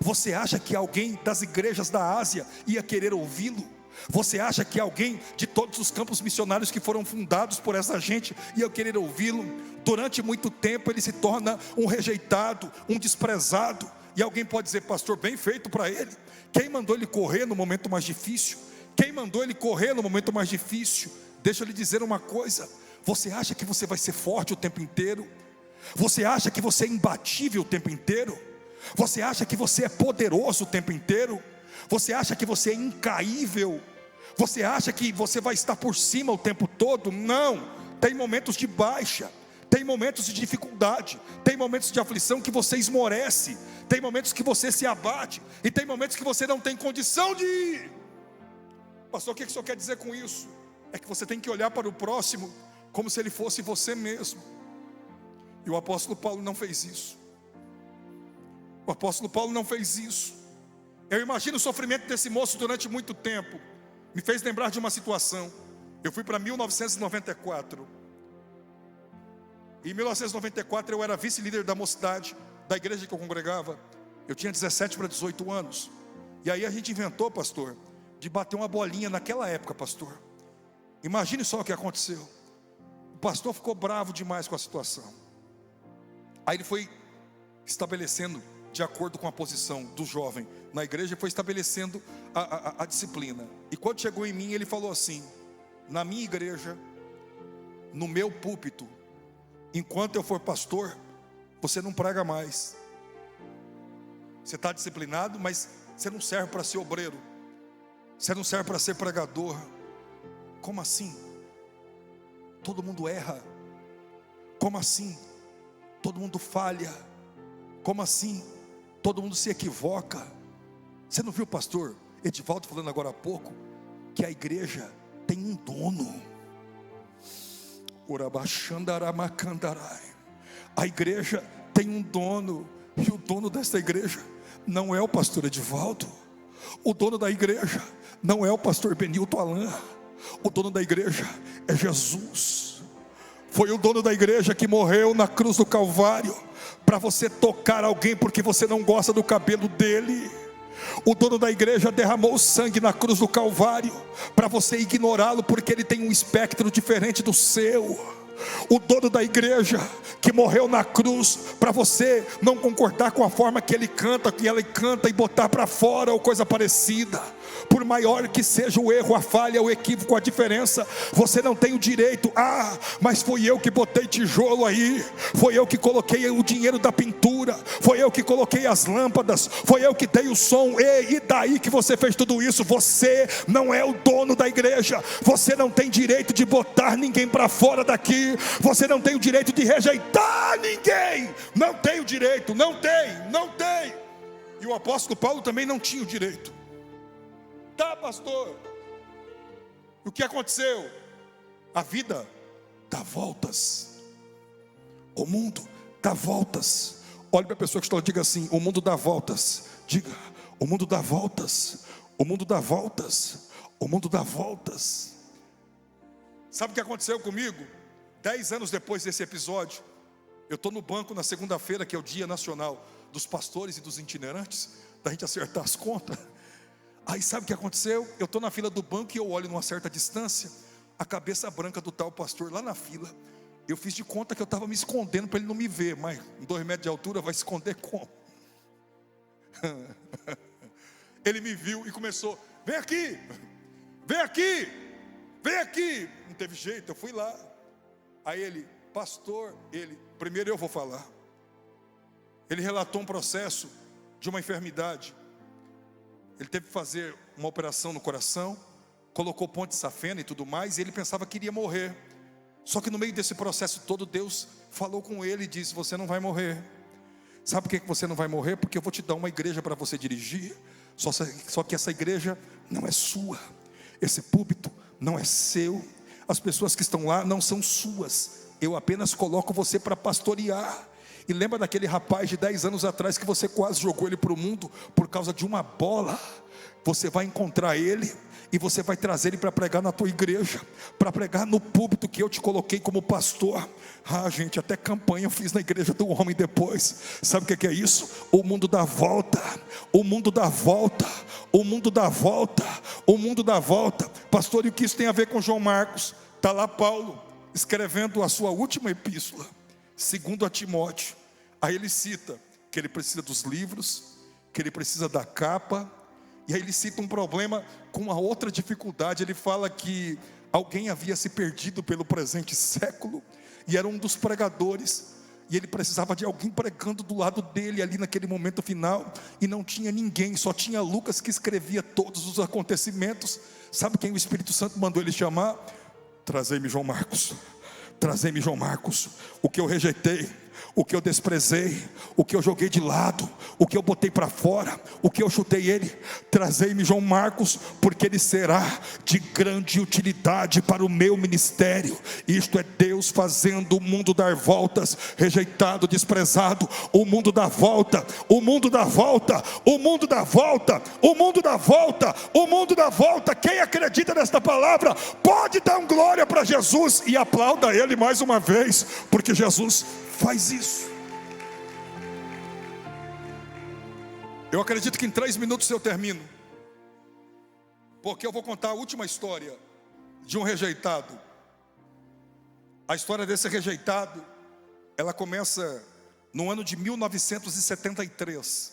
A: Você acha que alguém das igrejas da Ásia ia querer ouvi-lo? Você acha que alguém de todos os campos missionários que foram fundados por essa gente ia querer ouvi-lo? Durante muito tempo ele se torna um rejeitado, um desprezado. E alguém pode dizer: pastor, bem feito para ele. Quem mandou ele correr no momento mais difícil? Quem mandou ele correr no momento mais difícil? Deixa eu lhe dizer uma coisa: você acha que você vai ser forte o tempo inteiro? Você acha que você é imbatível o tempo inteiro? Você acha que você é poderoso o tempo inteiro? Você acha que você é incaível? Você acha que você vai estar por cima o tempo todo? Não, tem momentos de baixa, tem momentos de dificuldade, tem momentos de aflição que você esmorece, tem momentos que você se abate, e tem momentos que você não tem condição de ir. Pastor, o que o senhor quer dizer com isso? É que você tem que olhar para o próximo como se ele fosse você mesmo. E o apóstolo Paulo não fez isso. O apóstolo Paulo não fez isso. Eu imagino o sofrimento desse moço durante muito tempo. Me fez lembrar de uma situação. Eu fui para 1994. Em 1994 eu era vice-líder da mocidade da igreja que eu congregava. Eu tinha 17 para 18 anos. E aí a gente inventou, pastor, de bater uma bolinha naquela época, pastor. Imagine só o que aconteceu. O pastor ficou bravo demais com a situação. Aí ele foi estabelecendo, de acordo com a posição do jovem na igreja, foi estabelecendo a disciplina. E quando chegou em mim, ele falou assim: na minha igreja, no meu púlpito, enquanto eu for pastor, você não prega mais. Você está disciplinado, mas você não serve para ser obreiro. Você não serve para ser pregador. Como assim? Todo mundo erra. Como assim? Todo mundo falha. Como assim? Todo mundo se equivoca. Você não viu o pastor Edivaldo falando agora há pouco que a igreja tem um dono? A igreja tem um dono, e o dono desta igreja não é o pastor Edivaldo. O dono da igreja não é o pastor Benilton Alain. O dono da igreja é Jesus. Foi o dono da igreja que morreu na cruz do Calvário para você tocar alguém porque você não gosta do cabelo dele. O dono da igreja derramou sangue na cruz do Calvário para você ignorá-lo porque ele tem um espectro diferente do seu. O dono da igreja que morreu na cruz para você não concordar com a forma que ele canta, que ela canta, e botar para fora ou coisa parecida. Por maior que seja o erro, a falha, o equívoco, a diferença, você não tem o direito. Ah, mas foi eu que botei tijolo aí, foi eu que coloquei o dinheiro da pintura, foi eu que coloquei as lâmpadas, foi eu que dei o som. E daí que você fez tudo isso? Você não é o dono da igreja. Você não tem direito de botar ninguém para fora daqui. Você não tem o direito de rejeitar ninguém. Não tem o direito, não tem. E o apóstolo Paulo também não tinha o direito. Tá, pastor? O que aconteceu? A vida dá voltas. O mundo dá voltas. Olhe para a pessoa que está, diga assim: o mundo dá voltas. Diga: o mundo dá voltas. O mundo dá voltas. O mundo dá voltas. Sabe o que aconteceu comigo? 10 anos depois desse episódio, eu estou no banco na segunda-feira, que é o Dia Nacional dos Pastores e dos Itinerantes, da gente acertar as contas. Aí sabe o que aconteceu? Eu estou na fila do banco e eu olho numa certa distância a cabeça branca do tal pastor lá na fila. Eu fiz de conta que eu estava me escondendo para ele não me ver, mas 2 metros de altura vai esconder como? Ele me viu e começou: vem aqui, vem aqui, vem aqui. Não teve jeito, eu fui lá. Aí ele: pastor, primeiro eu vou falar. ele relatou um processo de uma enfermidade. Ele teve que fazer uma operação no coração, colocou ponte de safena e tudo mais, e ele pensava que iria morrer. Só que no meio desse processo todo, Deus falou com ele e disse: você não vai morrer. Sabe por que você não vai morrer? Porque eu vou te dar uma igreja para você dirigir. Só que essa igreja não é sua, esse púlpito não é seu, as pessoas que estão lá não são suas. Eu apenas coloco você para pastorear. E lembra daquele rapaz de 10 anos atrás que você quase jogou ele para o mundo por causa de uma bola? Você vai encontrar ele e você vai trazer ele para pregar na tua igreja, para pregar no púlpito que eu te coloquei como pastor. Gente, até campanha eu fiz na igreja do homem depois. Sabe o que é isso? O mundo dá volta, o mundo dá volta, o mundo dá volta, o mundo dá volta. Pastor, e o que isso tem a ver com João Marcos? Está lá Paulo escrevendo a sua última epístola, segundo a Timóteo. Aí ele cita que ele precisa dos livros, que ele precisa da capa. E aí ele cita um problema com uma outra dificuldade. Ele fala que alguém havia se perdido pelo presente século, e era um dos pregadores, e ele precisava de alguém pregando do lado dele ali naquele momento final, e não tinha ninguém, só tinha Lucas que escrevia todos os acontecimentos. Sabe quem o Espírito Santo mandou ele chamar? Trazei-me João Marcos, trazei-me João Marcos. O que eu rejeitei, o que eu desprezei, o que eu joguei de lado, o que eu botei para fora, o que eu chutei ele, trazei-me João Marcos, porque ele será de grande utilidade para o meu ministério. Isto é Deus fazendo o mundo dar voltas, rejeitado, desprezado, o mundo dá volta, o mundo dá volta, o mundo dá volta, o mundo dá volta, o mundo dá volta. Quem acredita nesta palavra, pode dar um glória para Jesus e aplauda ele mais uma vez, porque Jesus faz isso. Eu acredito que em 3 minutos eu termino, porque eu vou contar a última história de um rejeitado. A história desse rejeitado, ela começa no ano de 1973,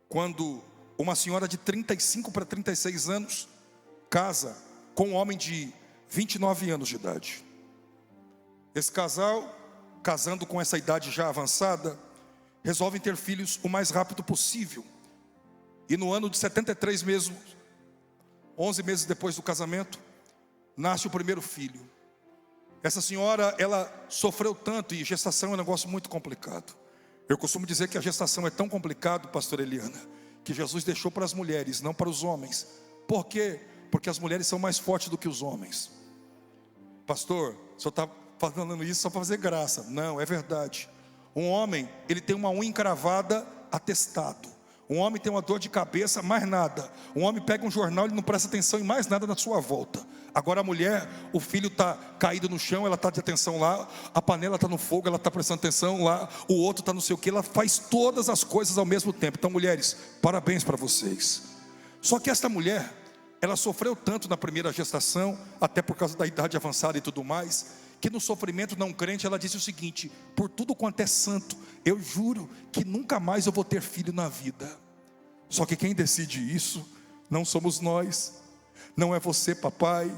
A: quando uma senhora de 35 para 36 anos casa com um homem de 29 anos de idade. Esse casal, casando com essa idade já avançada, resolvem ter filhos o mais rápido possível. E no ano de 73 mesmo, 11 meses depois do casamento, nasce o primeiro filho. Essa senhora, ela sofreu tanto, e gestação é um negócio muito complicado. Eu costumo dizer que a gestação é tão complicado, pastor Eliana, que Jesus deixou para as mulheres, não para os homens. Por quê? Porque as mulheres são mais fortes do que os homens. Pastor, o senhor está falando isso só para fazer graça? Não, é verdade. Um homem, ele tem uma unha encravada, atestado. Um homem tem uma dor de cabeça, mais nada. Um homem pega um jornal, ele não presta atenção em mais nada na sua volta. Agora a mulher, o filho está caído no chão, ela está de atenção lá. A panela está no fogo, ela está prestando atenção lá. O outro está não sei o que, ela faz todas as coisas ao mesmo tempo. Então, mulheres, parabéns para vocês. Só que esta mulher, ela sofreu tanto na primeira gestação, até por causa da idade avançada e tudo mais, que no sofrimento não crente, ela disse o seguinte: por tudo quanto é santo, eu juro que nunca mais eu vou ter filho na vida. Só que quem decide isso não somos nós, não é você papai,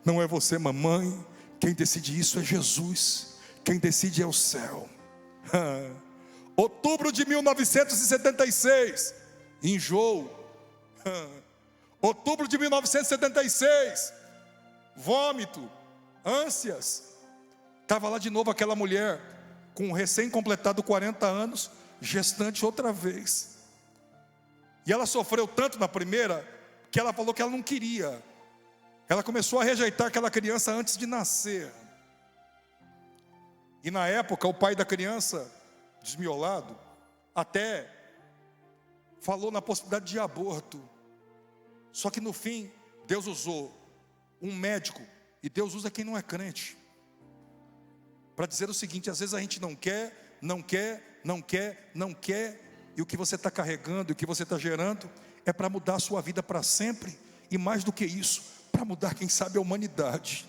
A: não é você mamãe. Quem decide isso é Jesus, quem decide é o céu. Outubro de 1976, enjoo. Outubro de 1976, vômito, ânsias. Estava lá de novo aquela mulher, com recém-completado 40 anos, gestante outra vez. E ela sofreu tanto na primeira, que ela falou que ela não queria. Ela começou a rejeitar aquela criança antes de nascer. E na época, o pai da criança, desmiolado, até falou na possibilidade de aborto. Só que no fim, Deus usou um médico, e Deus usa quem não é crente, para dizer o seguinte: às vezes a gente não quer, e o que você está carregando, o que você está gerando, é para mudar a sua vida para sempre, e mais do que isso, para mudar, quem sabe, a humanidade.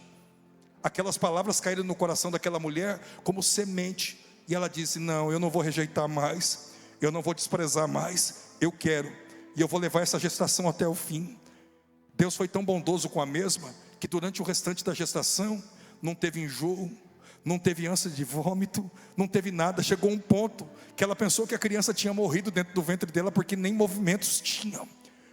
A: Aquelas palavras caíram no coração daquela mulher como semente, e ela disse: não, eu não vou rejeitar mais, eu não vou desprezar mais, eu quero, e eu vou levar essa gestação até o fim. Deus foi tão bondoso com a mesma, que durante o restante da gestação, não teve enjoo, não teve ânsia de vômito, não teve nada. Chegou um ponto que ela pensou que a criança tinha morrido dentro do ventre dela, porque nem movimentos tinham.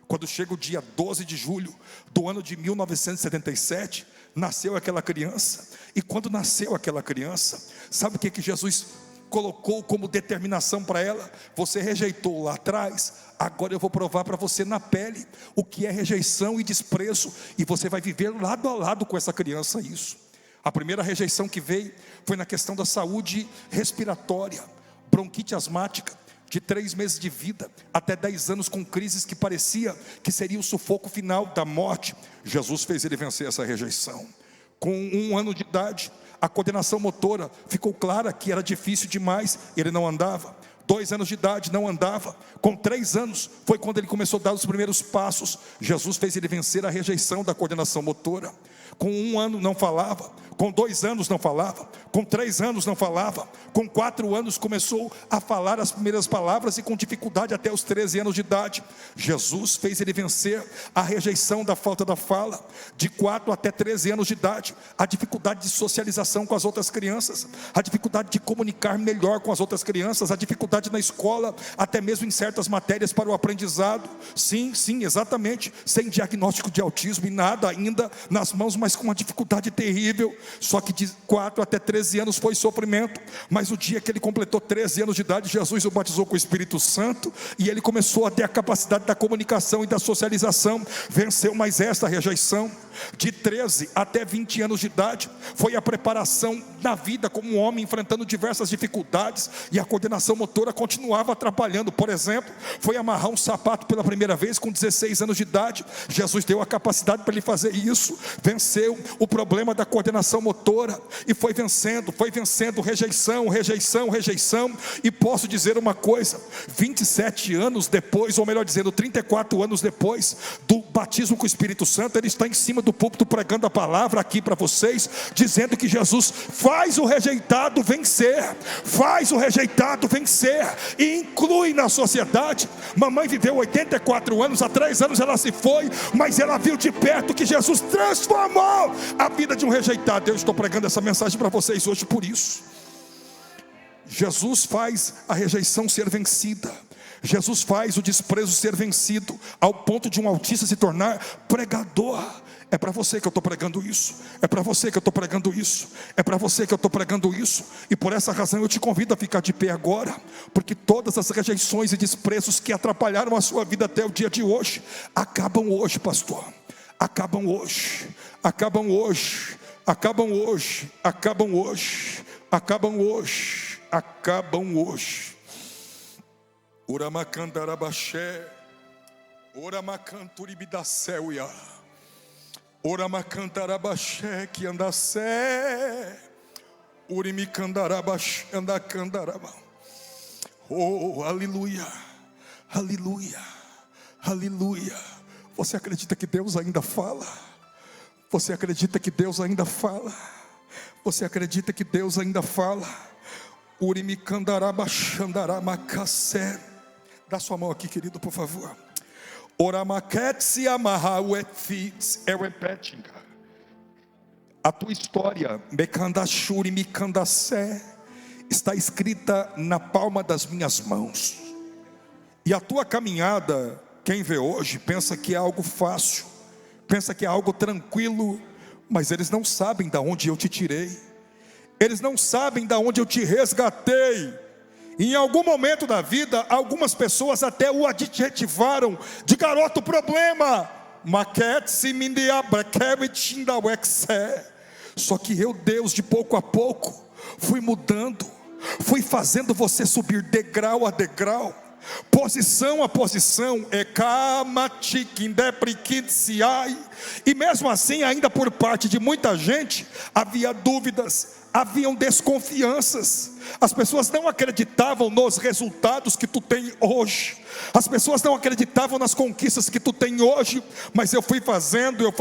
A: Quando chega o dia 12 de julho do ano de 1977, nasceu aquela criança. E quando nasceu aquela criança, sabe o que Jesus colocou como determinação para ela? Você rejeitou lá atrás, agora eu vou provar para você na pele o que é rejeição e desprezo, e você vai viver lado a lado com essa criança isso. A primeira rejeição que veio foi na questão da saúde respiratória, bronquite asmática, de 3 meses de vida, até 10 anos com crises que parecia que seria o sufoco final da morte. Jesus fez ele vencer essa rejeição. Com 1 ano de idade, a coordenação motora ficou clara que era difícil demais, ele não andava. 2 anos de idade, não andava. Com 3 anos, foi quando ele começou a dar os primeiros passos. Jesus fez ele vencer a rejeição da coordenação motora. Com 1 ano não falava, com 2 anos não falava, com 3 anos não falava, com 4 anos começou a falar as primeiras palavras, e com dificuldade até os 13 anos de idade. Jesus fez ele vencer a rejeição da falta da fala. De 4 até 13 anos de idade, a dificuldade de socialização com as outras crianças, a dificuldade de comunicar melhor com as outras crianças, a dificuldade na escola, até mesmo em certas matérias para o aprendizado. Sim, exatamente, sem diagnóstico de autismo e nada ainda nas mãos, mas com uma dificuldade terrível. Só que de 4 até 13 anos foi sofrimento, mas o dia que ele completou 13 anos de idade, Jesus o batizou com o Espírito Santo, e ele começou a ter a capacidade da comunicação e da socialização. Venceu mais esta rejeição. De 13 até 20 anos de idade, foi a preparação na vida como um homem, enfrentando diversas dificuldades, e a coordenação motora continuava atrapalhando. Por exemplo, foi amarrar um sapato pela primeira vez com 16 anos de idade. Jesus deu a capacidade para ele fazer isso. Venceu o problema da coordenação motora, e foi vencendo, rejeição, e posso dizer uma coisa, 27 anos depois, ou melhor dizendo, 34 anos depois do batismo com o Espírito Santo, ele está em cima do púlpito pregando a palavra aqui para vocês, dizendo que Jesus faz o rejeitado vencer, e inclui na sociedade. Mamãe viveu 84 anos, há 3 anos ela se foi, mas ela viu de perto que Jesus transformou a vida de um rejeitado. Eu estou pregando essa mensagem para vocês hoje por isso. Jesus faz a rejeição ser vencida. Jesus faz o desprezo ser vencido, ao ponto de um autista se tornar pregador. É para você que eu estou pregando isso. É para você que eu estou pregando isso. É para você que eu estou pregando isso. E por essa razão eu te convido a ficar de pé agora, porque todas as rejeições e desprezos que atrapalharam a sua vida até o dia de hoje, acabam hoje, pastor. Acabam hoje. Acabam hoje. Acabam hoje. Acabam hoje. Acabam hoje. Acabam hoje. Uramacandarabaché. Uramacanturibidacéuia. Oramacantarabaché que andacé, urimicandarabaché andacandaraba. Oh, aleluia, aleluia, aleluia. Você acredita que Deus ainda fala? Você acredita que Deus ainda fala? Você acredita que Deus ainda fala? Urimicandarabachandaramacacé. Dá sua mão aqui, querido, por favor. A tua história está escrita na palma das minhas mãos. E a tua caminhada, quem vê hoje pensa que é algo fácil, pensa que é algo tranquilo, mas eles não sabem de onde eu te tirei, eles não sabem de onde eu te resgatei. Em algum momento da vida, algumas pessoas até o adjetivaram de garoto problema. Só que eu, Deus, de pouco a pouco, fui mudando, fui fazendo você subir degrau a degrau, posição a posição, e mesmo assim, ainda por parte de muita gente, havia dúvidas, haviam desconfianças. As pessoas não acreditavam nos resultados que tu tem hoje. As pessoas não acreditavam nas conquistas que tu tem hoje, mas eu fui fazendo,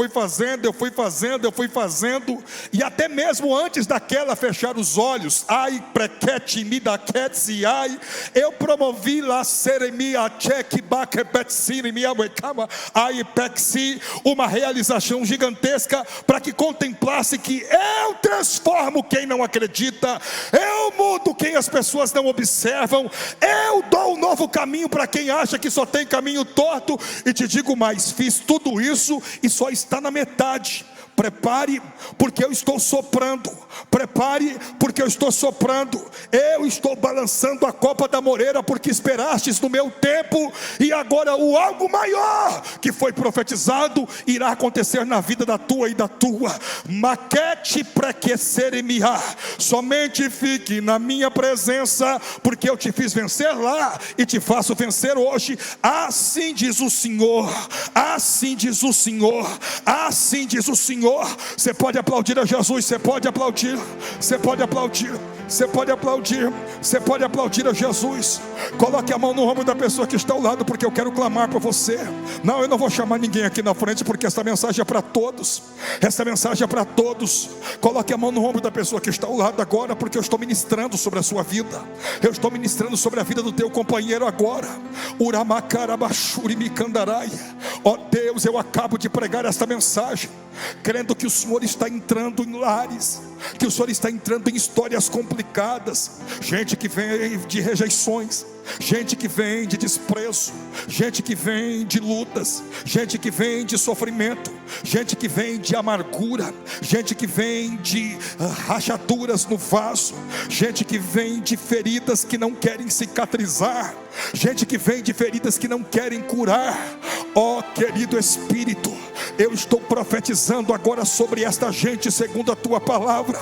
A: e até mesmo antes daquela fechar os olhos, ai, prequete, me daquete, ai, eu promovi lá seremia, cheque, baque, betsiri, miawekama, ai, pexi, uma realização gigantesca, para que contemplasse que eu transformo quem não acredita, eu mudo quem as pessoas não observam, eu dou um novo caminho para quem acha que só tem caminho torto. E te digo mais, fiz tudo isso e só está na metade. Prepare, porque eu estou soprando. Prepare, porque eu estou soprando. Eu estou balançando a copa da moreira, porque esperastes no meu tempo, e agora o algo maior que foi profetizado irá acontecer na vida da tua e da tua. Maquete prequeceremia. Somente fique na minha presença, porque eu te fiz vencer lá e te faço vencer hoje. Assim diz o Senhor. Assim diz o Senhor. Assim diz o Senhor. Você pode aplaudir a Jesus, você pode aplaudir, você pode aplaudir, você pode aplaudir, você pode aplaudir a Jesus. Coloque a mão no ombro da pessoa que está ao lado, porque eu quero clamar por você. Não, eu não vou chamar ninguém aqui na frente, porque essa mensagem é para todos. Essa mensagem é para todos. Coloque a mão no ombro da pessoa que está ao lado agora, porque eu estou ministrando sobre a sua vida. Eu estou ministrando sobre a vida do teu companheiro agora. Uramacarabashuri mikandarai. Ó Deus, eu acabo de pregar esta mensagem, crendo que o Senhor está entrando em lares, que o Senhor está entrando em histórias complicadas. Gente que vem de rejeições, gente que vem de desprezo, gente que vem de lutas, gente que vem de sofrimento, gente que vem de amargura, gente que vem de rachaduras no vaso, gente que vem de feridas que não querem cicatrizar, gente que vem de feridas que não querem curar. Ó querido Espírito, eu estou profetizando agora sobre esta gente, segundo a tua palavra.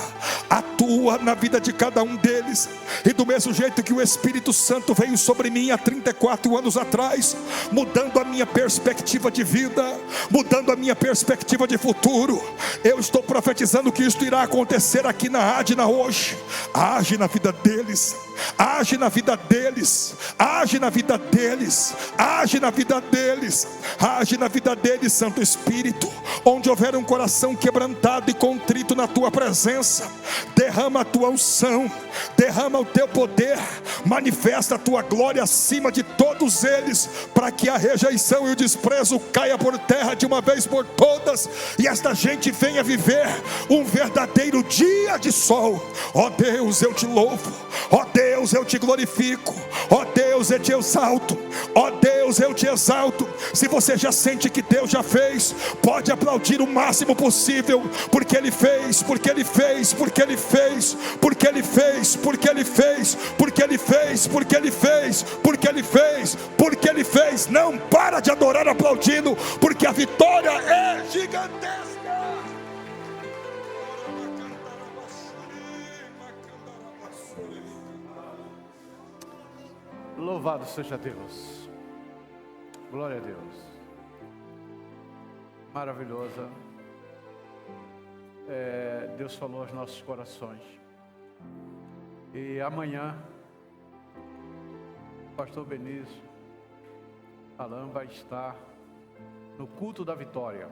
A: Atua na vida de cada um deles, e do mesmo jeito que o Espírito Santo veio sobre mim há 34 anos atrás, mudando a minha perspectiva de vida, mudando a minha perspectiva de futuro, eu estou profetizando que isto irá acontecer aqui na Adna hoje. Age na vida deles, age na vida deles, age na vida deles, age na vida deles, age na vida deles, Santo Espírito. Onde houver um coração quebrantado e contrito na tua presença, derrama a tua unção, derrama o teu poder, manifesta a tua glória acima de todos eles, para que a rejeição e o desprezo caia por terra de uma vez por todas, e esta gente venha viver um verdadeiro dia de sol. Ó Deus, eu te louvo, ó Deus, eu te glorifico, ó Deus, eu te exalto, ó Deus, eu te exalto. Se você já sente que Deus já fez, pode aplaudir o máximo possível, porque Ele fez, porque Ele fez, porque Ele fez, porque Ele fez, porque Ele fez, porque Ele fez, porque Ele fez, porque Ele fez, porque Ele fez. Não para de adorar aplaudindo, porque a vitória é gigantesca.
B: Louvado seja Deus, glória a Deus, maravilhosa. Deus falou aos nossos corações, e amanhã o pastor Benício Alain vai estar no culto da vitória.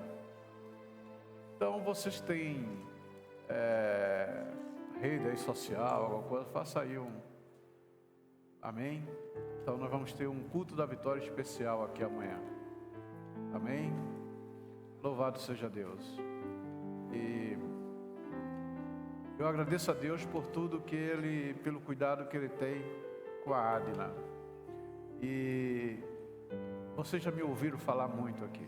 B: Então vocês têm rede aí social, alguma coisa, faça aí amém? Então nós vamos ter um culto da vitória especial aqui amanhã. Amém? Louvado seja Deus. E eu agradeço a Deus por tudo que Ele, pelo cuidado que Ele tem com a Adna. E vocês já me ouviram falar muito aqui.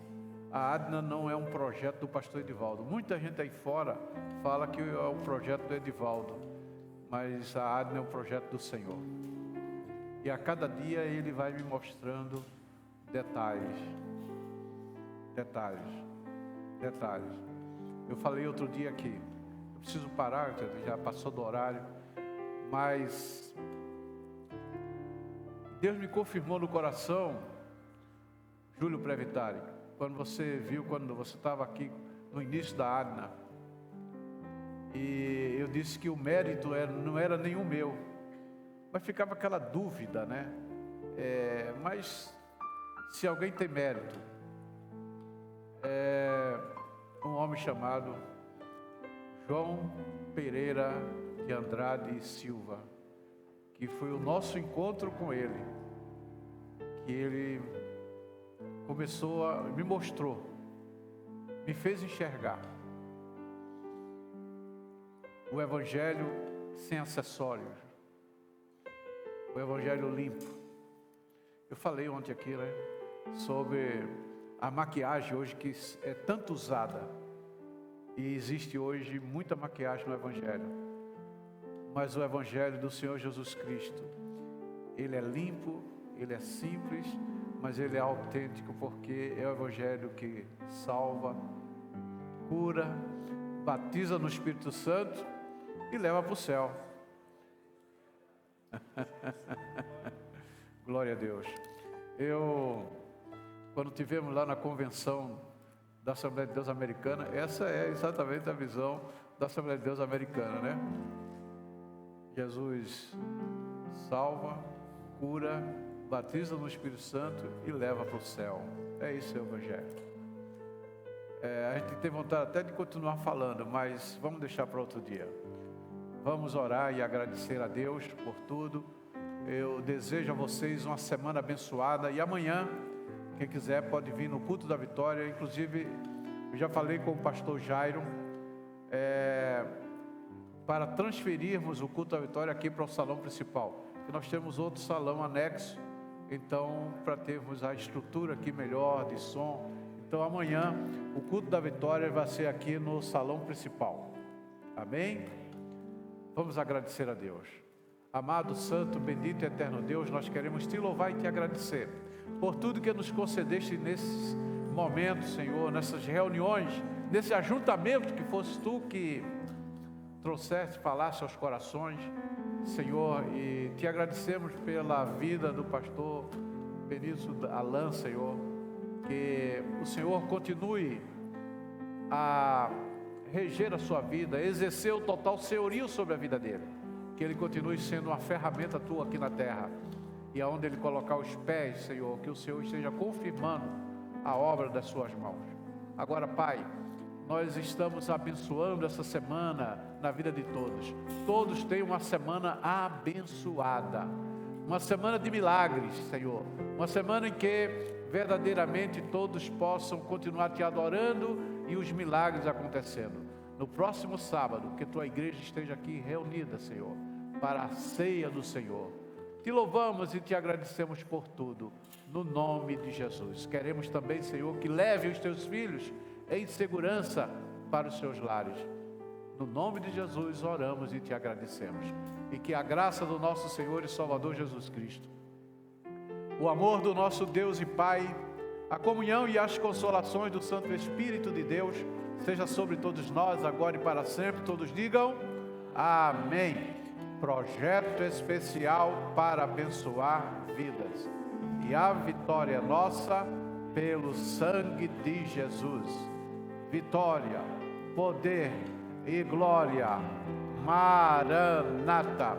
B: A Adna não é um projeto do pastor Edivaldo. Muita gente aí fora fala que é um projeto do Edivaldo, mas a Adna é um projeto do Senhor. E a cada dia Ele vai me mostrando detalhes. Eu falei outro dia que eu preciso parar, já passou do horário, mas Deus me confirmou no coração, Júlio Previtari, quando você estava aqui no início da Adna, e eu disse que o mérito não era nenhum meu, mas ficava aquela dúvida, né? Mas Se alguém tem mérito, é um homem chamado João Pereira de Andrade e Silva, que foi o nosso encontro com ele, que ele me mostrou, me fez enxergar o Evangelho sem acessórios, o Evangelho limpo. Eu falei ontem aqui, né, sobre a maquiagem hoje que é tanto usada, e existe hoje muita maquiagem no Evangelho, mas o Evangelho do Senhor Jesus Cristo, ele é limpo, ele é simples, mas ele é autêntico, porque é o Evangelho que salva, cura, batiza no Espírito Santo e leva para o céu. Glória a Deus. Quando tivemos lá na convenção da Assembleia de Deus Americana, essa é exatamente a visão da Assembleia de Deus Americana, né? Jesus salva, cura, batiza no Espírito Santo e leva para o céu. É isso o Evangelho. A gente tem vontade até de continuar falando, mas vamos deixar para outro dia. Vamos orar e agradecer a Deus por tudo. Eu desejo a vocês uma semana abençoada, e amanhã, quem quiser pode vir no culto da vitória. Inclusive, eu já falei com o pastor Jairo, para transferirmos o culto da vitória aqui para o salão principal, porque nós temos outro salão anexo, então para termos a estrutura aqui melhor de som. Então amanhã o culto da vitória vai ser aqui no salão principal. Amém? Vamos agradecer a Deus. Amado, santo, bendito e eterno Deus, nós queremos te louvar e te agradecer por tudo que nos concedeste nesses momentos, Senhor, nessas reuniões, nesse ajuntamento que fosse tu que trouxeste, falaste aos corações, Senhor, e te agradecemos pela vida do pastor Benício Alan, Senhor, que o Senhor continue a reger a sua vida, exercer o total senhorio sobre a vida dele, que ele continue sendo uma ferramenta tua aqui na terra, e aonde ele colocar os pés, Senhor, que o Senhor esteja confirmando a obra das suas mãos. Agora, Pai, nós estamos abençoando essa semana na vida de todos. Todos têm uma semana abençoada, uma semana de milagres, Senhor, uma semana em que verdadeiramente todos possam continuar te adorando e os milagres acontecendo. No próximo sábado, que tua igreja esteja aqui reunida, Senhor, para a ceia do Senhor. Te louvamos e te agradecemos por tudo, no nome de Jesus. Queremos também, Senhor, que leve os teus filhos em segurança para os seus lares. No nome de Jesus oramos e te agradecemos. E que a graça do nosso Senhor e Salvador Jesus Cristo, o amor do nosso Deus e Pai, a comunhão e as consolações do Santo Espírito de Deus, seja sobre todos nós, agora e para sempre. Todos digam amém. Projeto especial para abençoar vidas. E a vitória é nossa pelo sangue de Jesus. Vitória, poder e glória. Maranata.